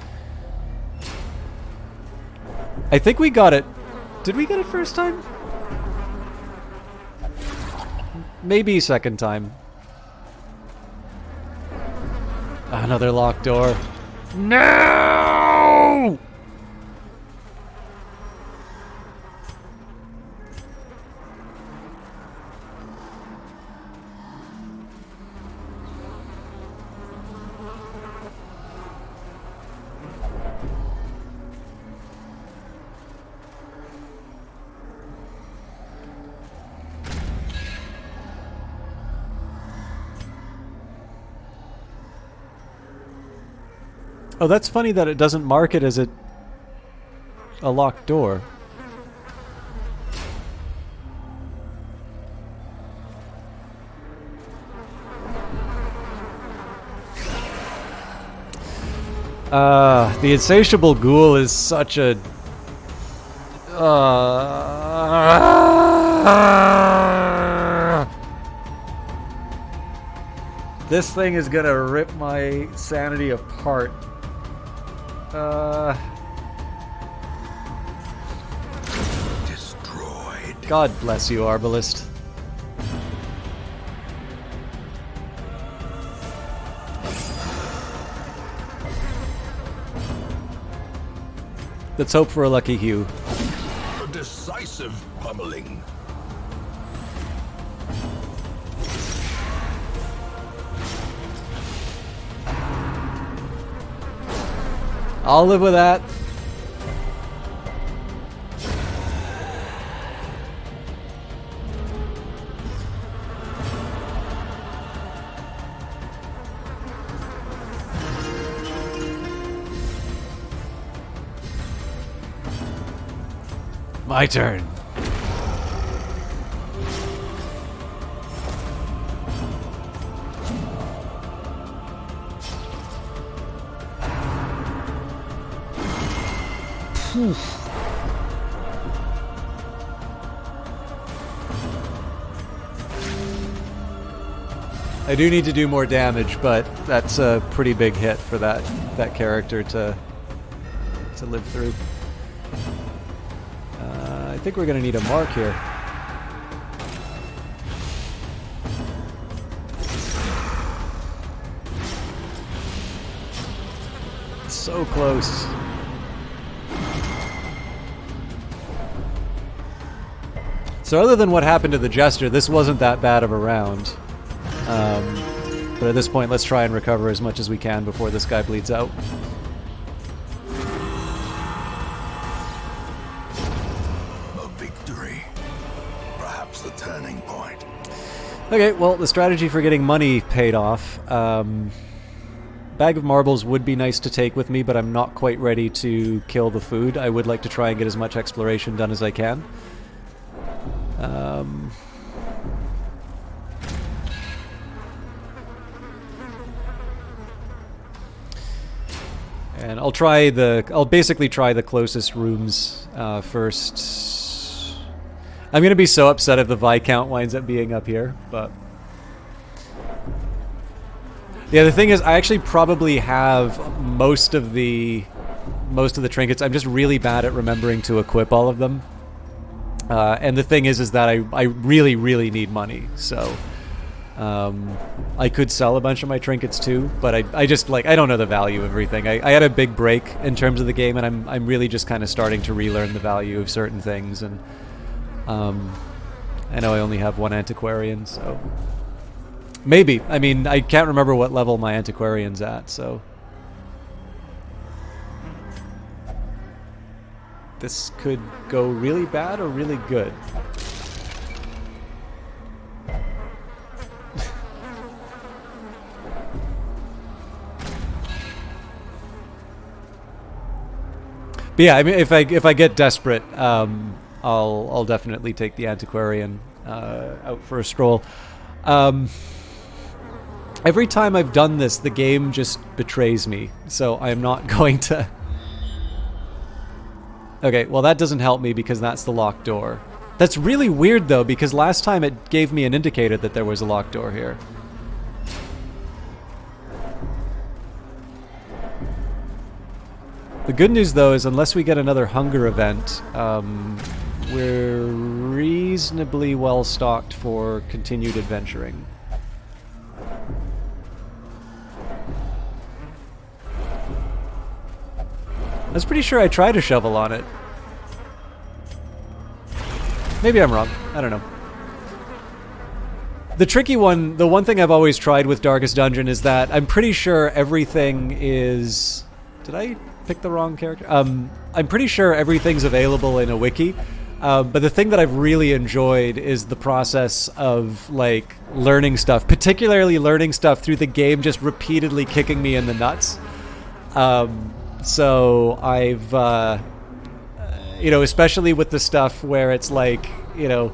I think we got it. Did we get it first time? Maybe second time. Another locked door. No! Oh, that's funny that it doesn't mark it as a locked door. The insatiable ghoul is such a this thing is gonna rip my sanity apart. Destroyed. God bless you, Arbalist. Let's hope for a lucky Hugh. A decisive pummeling. I'll live with that. My turn. I do need to do more damage, but that's a pretty big hit for that character to live through. I think we're gonna need a mark here. So close. So other than what happened to the Jester, this wasn't that bad of a round. But at this point, let's try and recover as much as we can before this guy bleeds out. A victory. Perhaps the turning point. Okay, well, the strategy for getting money paid off. Bag of marbles would be nice to take with me, but I'm not quite ready to kill the food. I would like to try and get as much exploration done as I can. And I'll basically try the closest rooms first. I'm going to be so upset if the Viscount winds up being up here, but... Yeah, the thing is, I actually probably have most of the trinkets. I'm just really bad at remembering to equip all of them. And the thing is that I really, really need money, so... I could sell a bunch of my trinkets too, but I just, like, I don't know the value of everything. I had a big break in terms of the game, and I'm really just kind of starting to relearn the value of certain things, and I know I only have one antiquarian, so maybe. I mean, I can't remember what level my antiquarian's at, so this could go really bad or really good. But yeah, I mean, if I get desperate, I'll definitely take the antiquarian out for a stroll. Every time I've done this, the game just betrays me, so I'm not going to. Okay, well that doesn't help me because that's the locked door. That's really weird though, because last time it gave me an indicator that there was a locked door here. The good news, though, is unless we get another hunger event, we're reasonably well stocked for continued adventuring. I was pretty sure I tried a shovel on it. Maybe I'm wrong. I don't know. The tricky one, the one thing I've always tried with Darkest Dungeon is that I'm pretty sure everything is... Did I pick the wrong character? I'm pretty sure everything's available in a wiki, but the thing that I've really enjoyed is the process of, like, learning stuff, particularly learning stuff through the game just repeatedly kicking me in the nuts. So I've, you know, especially with the stuff where it's like, you know,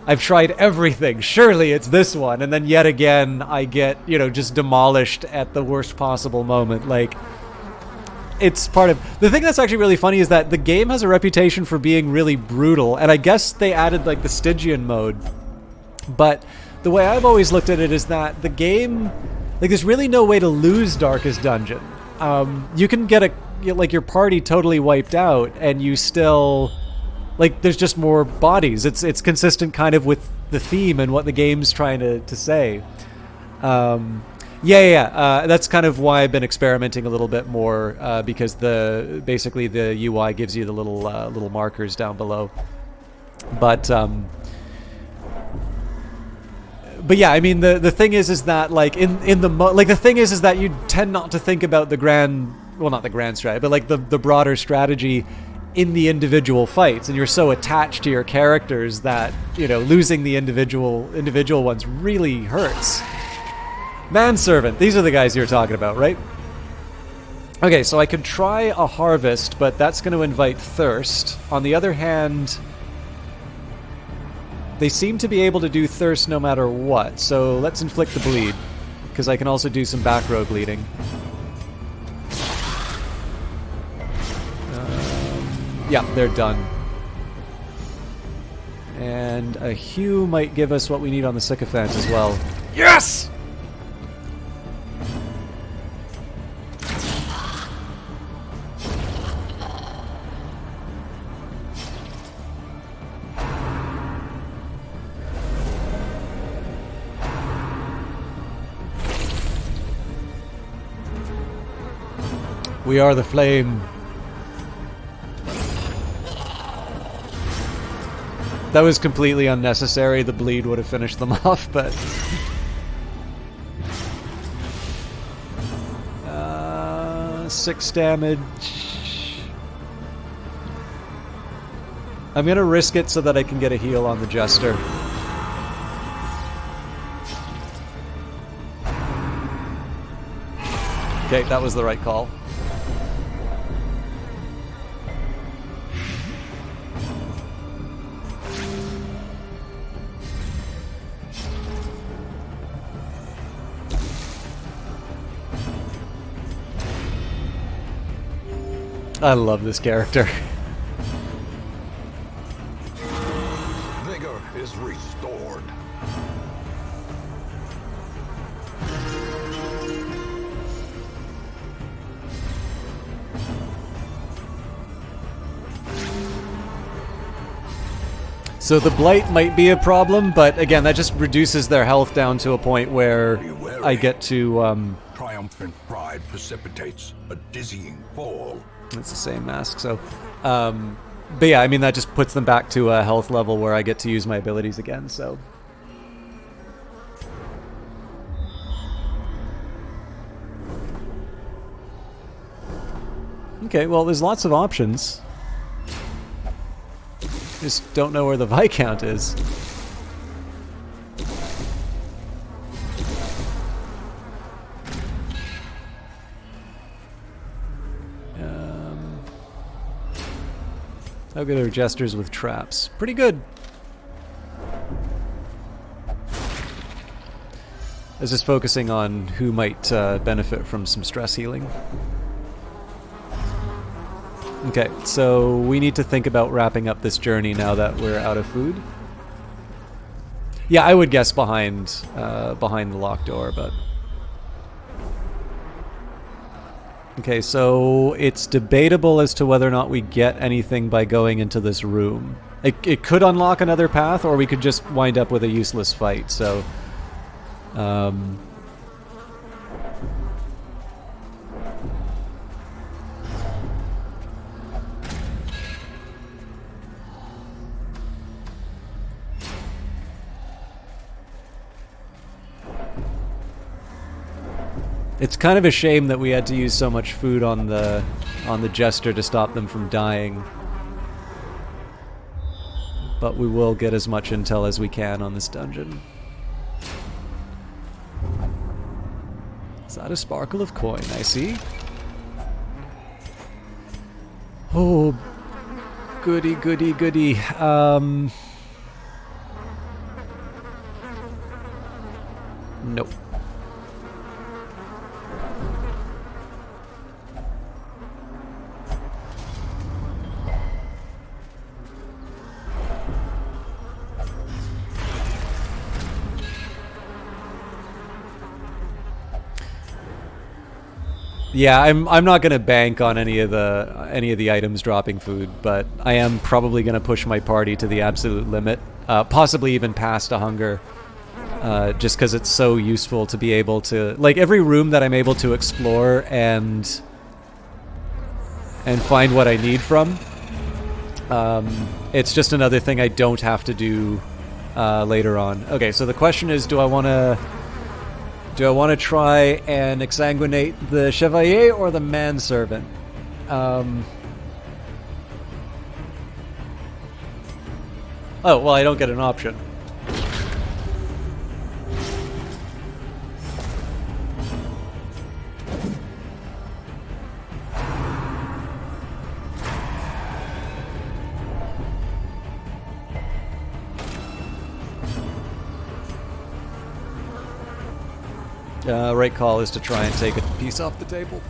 I've tried everything, surely it's this one, and then yet again I get, you know, just demolished at the worst possible moment. Like, it's part of... The thing that's actually really funny is that the game has a reputation for being really brutal, and I guess they added, like, the Stygian mode. But the way I've always looked at it is that the game... Like, there's really no way to lose Darkest Dungeon. You can get your party totally wiped out, and you still... Like, there's just more bodies. It's consistent kind of with the theme and what the game's trying to say. That's kind of why I've been experimenting a little bit more, because basically the UI gives you the little markers down below. But yeah, I mean the thing is that, like, the thing is that you tend not to think about the grand, well, not the grand strategy, but like the broader strategy in the individual fights, and you're so attached to your characters that, you know, losing the individual ones really hurts. Manservant, these are the guys you're talking about, right? Okay, so I could try a harvest, but that's going to invite thirst. On the other hand, they seem to be able to do thirst no matter what, so let's inflict the bleed, because I can also do some back row bleeding. Yeah, they're done. And a Hue might give us what we need on the Sycophant as well. Yes! We are the flame. That was completely unnecessary. The bleed would have finished them off, but... 6 damage. I'm gonna risk it so that I can get a heal on the Jester. Okay, that was the right call. I love this character. Vigor is restored. So the blight might be a problem, but again, that just reduces their health down to a point where I get to... Triumphant pride precipitates a dizzying fall. It's the same mask, so... but yeah, I mean, that just puts them back to a health level where I get to use my abilities again, so... Okay, well, there's lots of options. Just don't know where the Viscount is. How good are Jesters with traps? Pretty good. I was just focusing on who might benefit from some stress healing. Okay, so we need to think about wrapping up this journey now that we're out of food. Yeah, I would guess behind the locked door, but... Okay, so it's debatable as to whether or not we get anything by going into this room. It could unlock another path, or we could just wind up with a useless fight, so... It's kind of a shame that we had to use so much food on the Jester to stop them from dying. But we will get as much intel as we can on this dungeon. Is that a sparkle of coin? I see. Oh, goody, goody, goody. Nope. Yeah, I'm not gonna bank on any of the items dropping food, but I am probably gonna push my party to the absolute limit, possibly even past a hunger, just because it's so useful to be able to, like, every room that I'm able to explore and find what I need from. It's just another thing I don't have to do later on. Okay, so the question is, do I want to try and exsanguinate the Chevalier or the Manservant? Oh, well, I don't get an option. Right call is to try and take a piece off the table.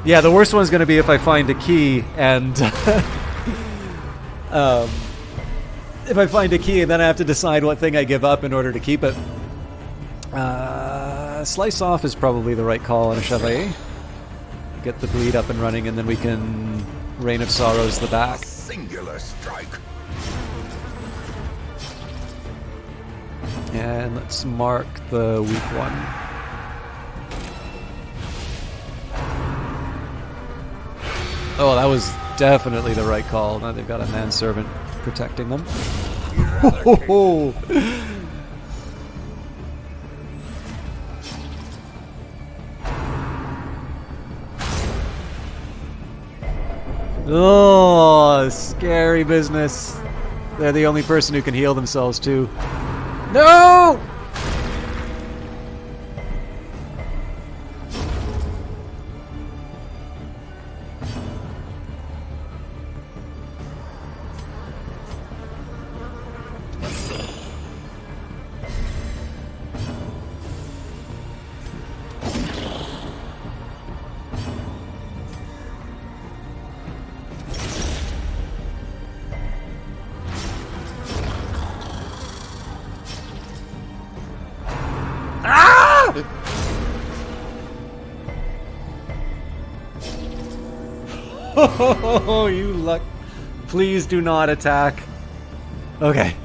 Yeah, the worst one's going to be if I find a key and if I find a key and then I have to decide what thing I give up in order to keep it. Slice off is probably the right call on a Chevalier. Get the bleed up and running, and then we can Rain of Sorrows the back. Singular strike. And let's mark the weak one. Oh, that was definitely the right call. Now they've got a manservant protecting them. Oh, oh, scary business. They're the only person who can heal themselves too. No! Oh, you luck. Please do not attack. Okay.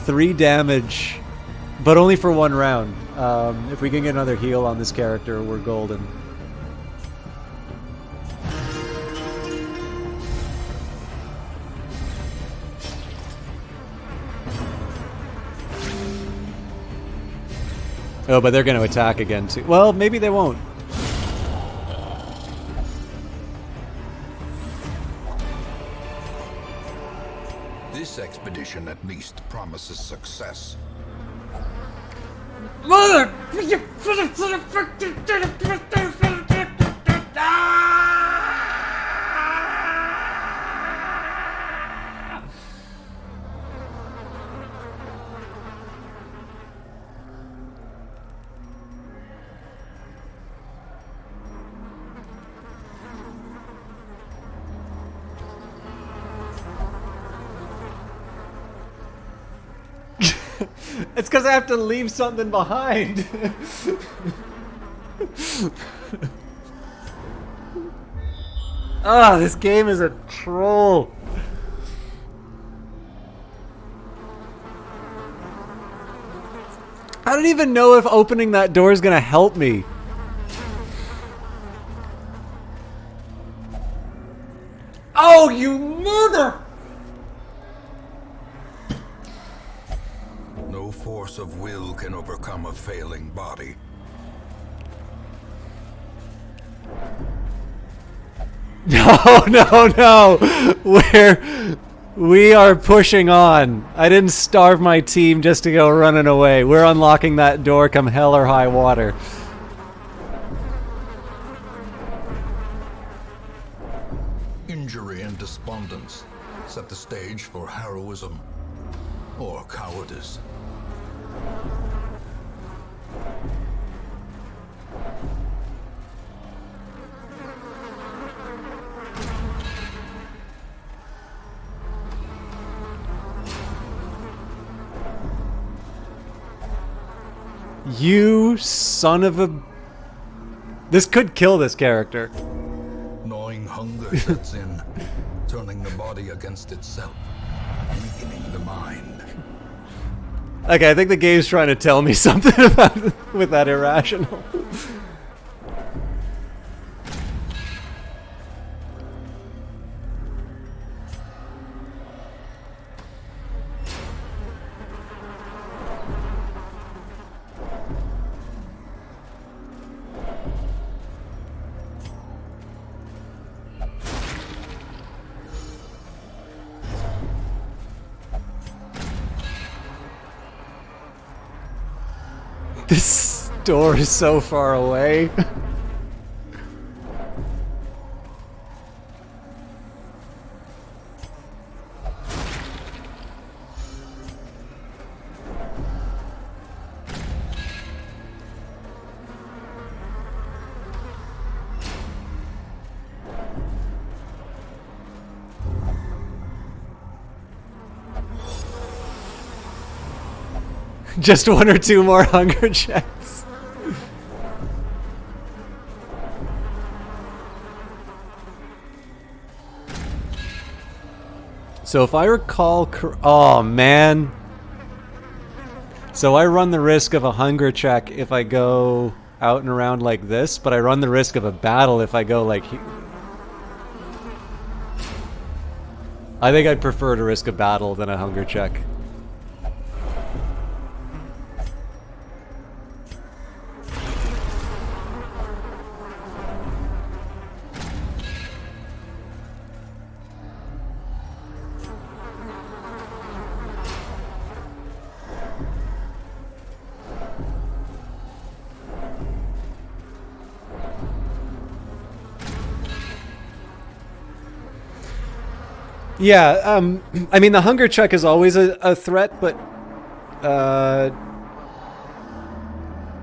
Three damage, but only for one round. If we can get another heal on this character, we're golden. Oh, but they're going to attack again too. Well, maybe they won't. This expedition at least promises success. Mother! It's because I have to leave something behind. Ah, this game is a troll. I don't even know if opening that door is gonna help me. Oh, you mother! No force of will can overcome a failing body. No, no, no! We are pushing on. I didn't starve my team just to go running away. We're unlocking that door come hell or high water. Injury and despondence set the stage for heroism or cowardice. You son of a... This could kill this character. Gnawing hunger sets in, turning the body against itself, weakening the mind. Okay, I think the game's trying to tell me something about with that irrational. This door is so far away. Just one or two more hunger checks. So if I recall, oh man. So I run the risk of a hunger check if I go out and around like this, but I run the risk of a battle if I go like. I think I'd prefer to risk a battle than a hunger check. Yeah, I mean, the hunger check is always a threat, but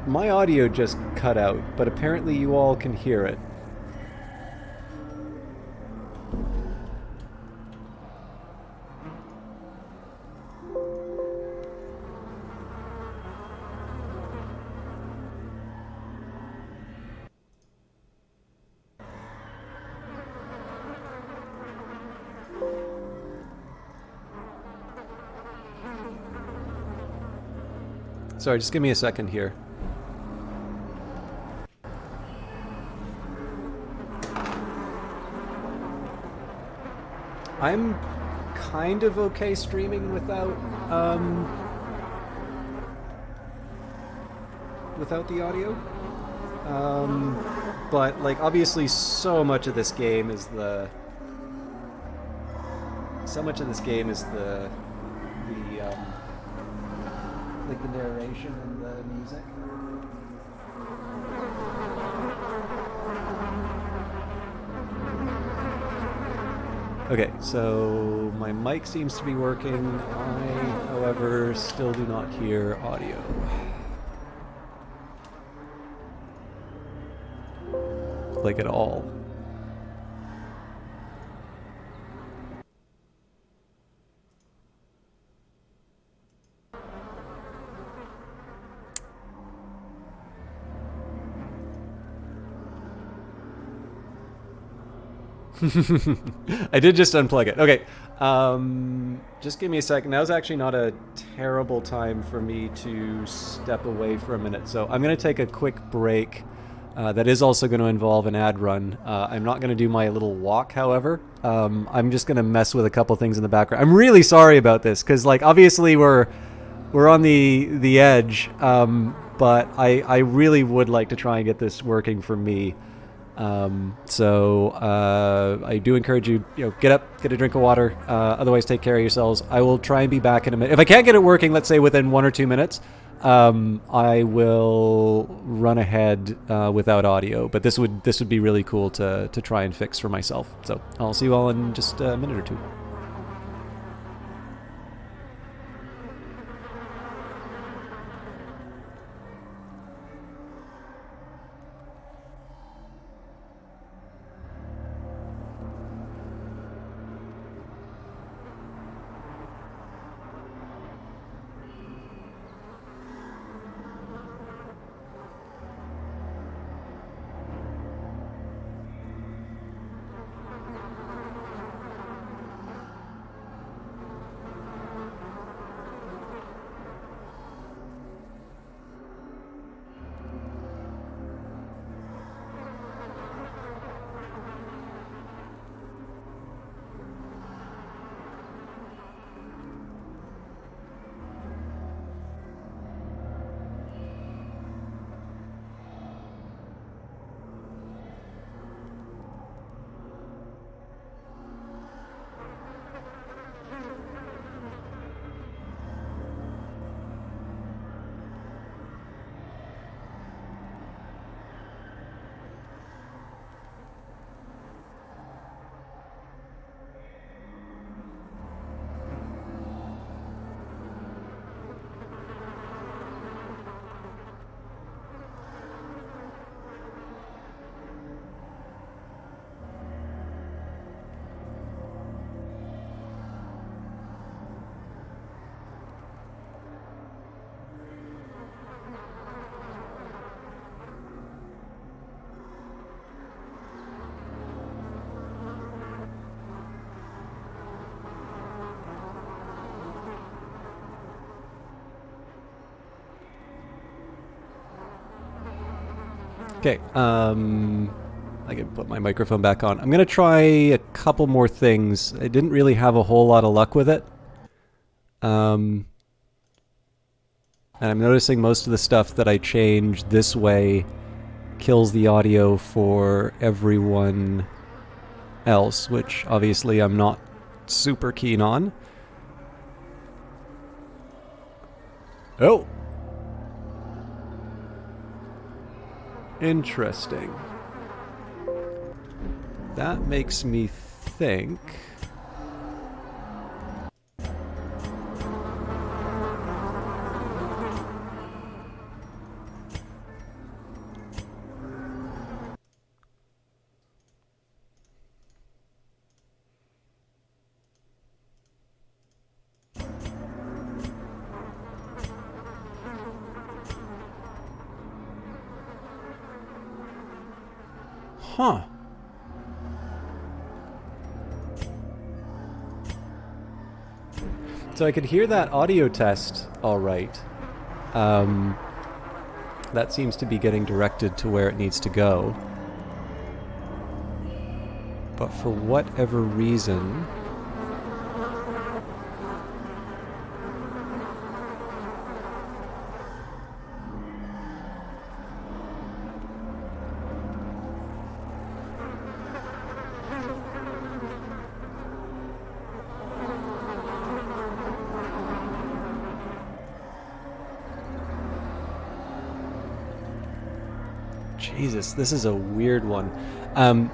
my audio just cut out, but apparently you all can hear it. Sorry, just give me a second here. I'm kind of okay streaming without the audio. But like obviously so much of this game is the like the narration and the music. Okay, so my mic seems to be working. I, however, still do not hear audio. Like at all. I did just unplug it. Okay. Just give me a second. Now's actually not a terrible time for me to step away for a minute. So I'm going to take a quick break. That is also going to involve an ad run. I'm not going to do my little walk, however. I'm just going to mess with a couple things in the background. I'm really sorry about this because, like, obviously we're on the edge. But I really would like to try and get this working for me. So I do encourage you, get up, get a drink of water. Otherwise, take care of yourselves. I will try and be back in a minute. If I can't get it working, let's say within 1 or 2 minutes, I will run ahead without audio. But this would be really cool to try and fix for myself. So I'll see you all in just a minute or two. Okay, I can put my microphone back on. I'm going to try a couple more things. I didn't really have a whole lot of luck with it. And I'm noticing most of the stuff that I change this way kills the audio for everyone else, which obviously I'm not super keen on. Oh! Interesting. That makes me think... Huh. So I could hear that audio test all right. That seems to be getting directed to where it needs to go. But for whatever reason... Jesus, this is a weird one.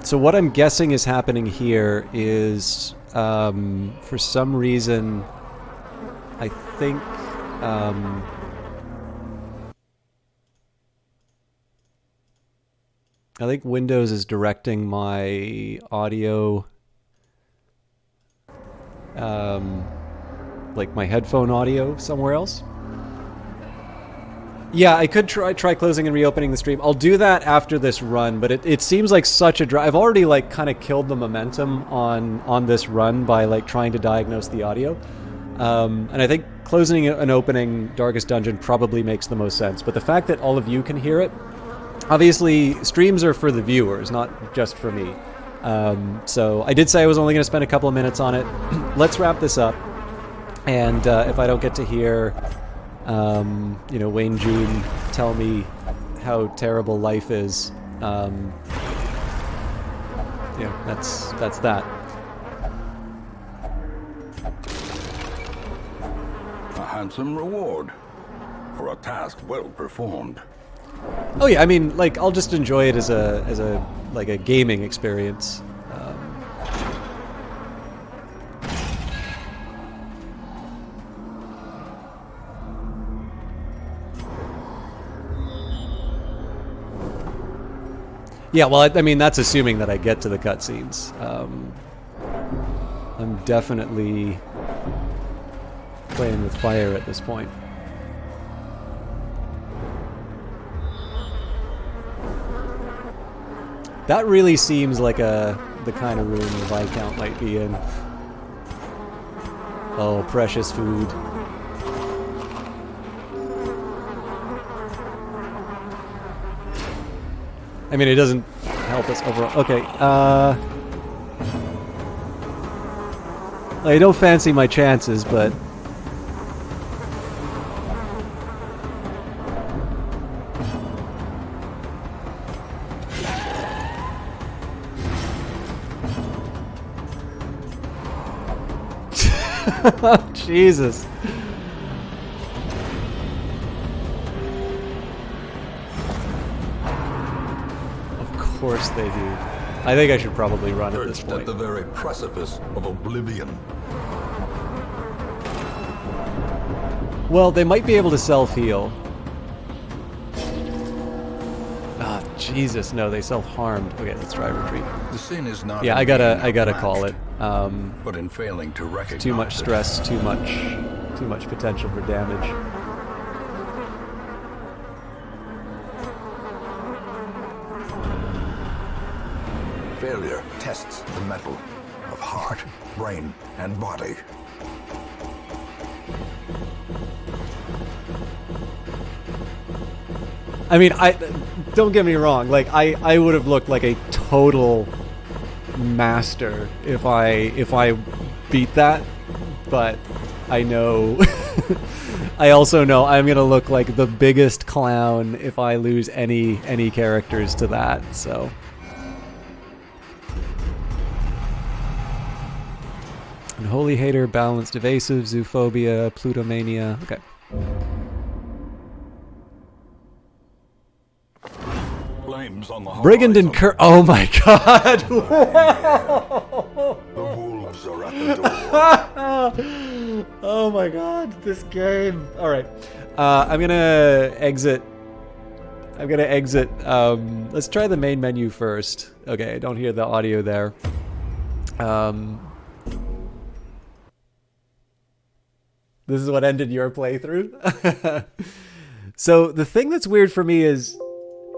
So what I'm guessing is happening here is, for some reason, I think, Windows is directing my audio, like my headphone audio somewhere else. Yeah, I could try closing and reopening the stream. I'll do that after this run, but it seems like such a drive. I've already like kind of killed the momentum on this run by like trying to diagnose the audio. And I think closing and opening Darkest Dungeon probably makes the most sense. But the fact that all of you can hear it, obviously streams are for the viewers, not just for me. So I did say I was only going to spend a couple of minutes on it. Let's wrap this up. And if I don't get to hear... Wayne June tell me how terrible life is. That's that. A handsome reward for a task well performed. Oh yeah, I mean, like I'll just enjoy it as a like a gaming experience. Yeah, well, I mean, that's assuming that I get to the cutscenes. I'm definitely playing with fire at this point. That really seems like the kind of room the Viscount might be in. Oh, precious food. I mean, it doesn't help us overall. Okay, I don't fancy my chances, but... Jesus. Of course they do. I think I should probably run at this Perched point. at the very precipice of oblivion. Well, they might be able to self-heal. Ah, Jesus, no, they self-harmed. Okay, let's try retreat. The sin is not. Yeah, I gotta call it. But in failing to recognize Too much it, stress, too much potential for damage. failure tests the metal of heart, brain, and body. I mean, don't get me wrong. Like I would have looked like a total master if I beat that, but I know I also know I'm gonna look like the biggest clown if I lose any characters to that. So Unholy Hater, Balanced Evasive, Zoophobia, Plutomania. Okay. Flames on the Brigand and horizon. Oh my god! The wolves are at the door. Oh my god, this game. Alright. I'm gonna exit. Let's try the main menu first. Okay, I don't hear the audio there. This is what ended your playthrough? So the thing that's weird for me is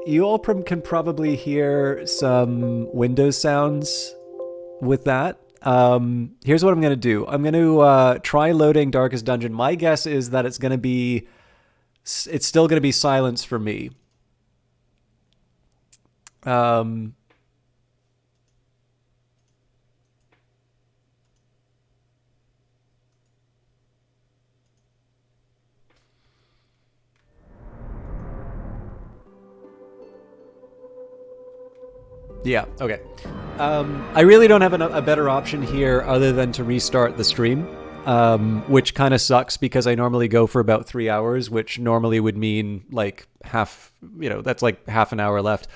you all can probably hear some Windows sounds with that. Here's what I'm going to do. I'm going to try loading Darkest Dungeon. My guess is that it's still going to be silence for me. Yeah, okay. I really don't have a better option here other than to restart the stream, which kind of sucks because I normally go for about 3 hours, which normally would mean like that's like half an hour left.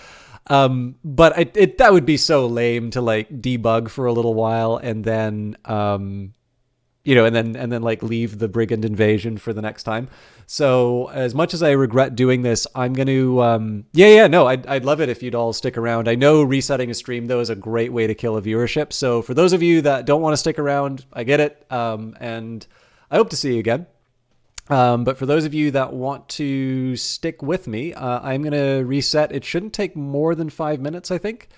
But that would be so lame to like debug for a little while and then, and then like leave the Brigand invasion for the next time. So as much as I regret doing this, I'm going to, I'd love it if you'd all stick around. I know resetting a stream though is a great way to kill a viewership. So for those of you that don't want to stick around, I get it. And I hope to see you again. But for those of you that want to stick with me, I'm going to reset. It shouldn't take more than 5 minutes, I think.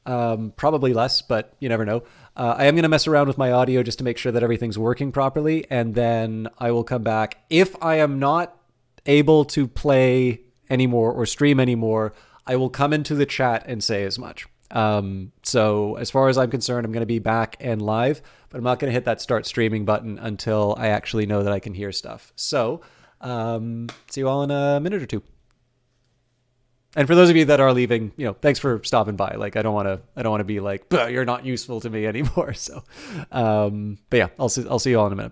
Probably less, but you never know. I am going to mess around with my audio just to make sure that everything's working properly, and then I will come back. If I am not able to play anymore or stream anymore, I will come into the chat and say as much. So as far as I'm concerned, I'm going to be back and live, but I'm not going to hit that start streaming button until I actually know that I can hear stuff. So see you all in a minute or two. And for those of you that are leaving, thanks for stopping by. Like, I don't want to be like, you're not useful to me anymore. So, but yeah, I'll see you all in a minute.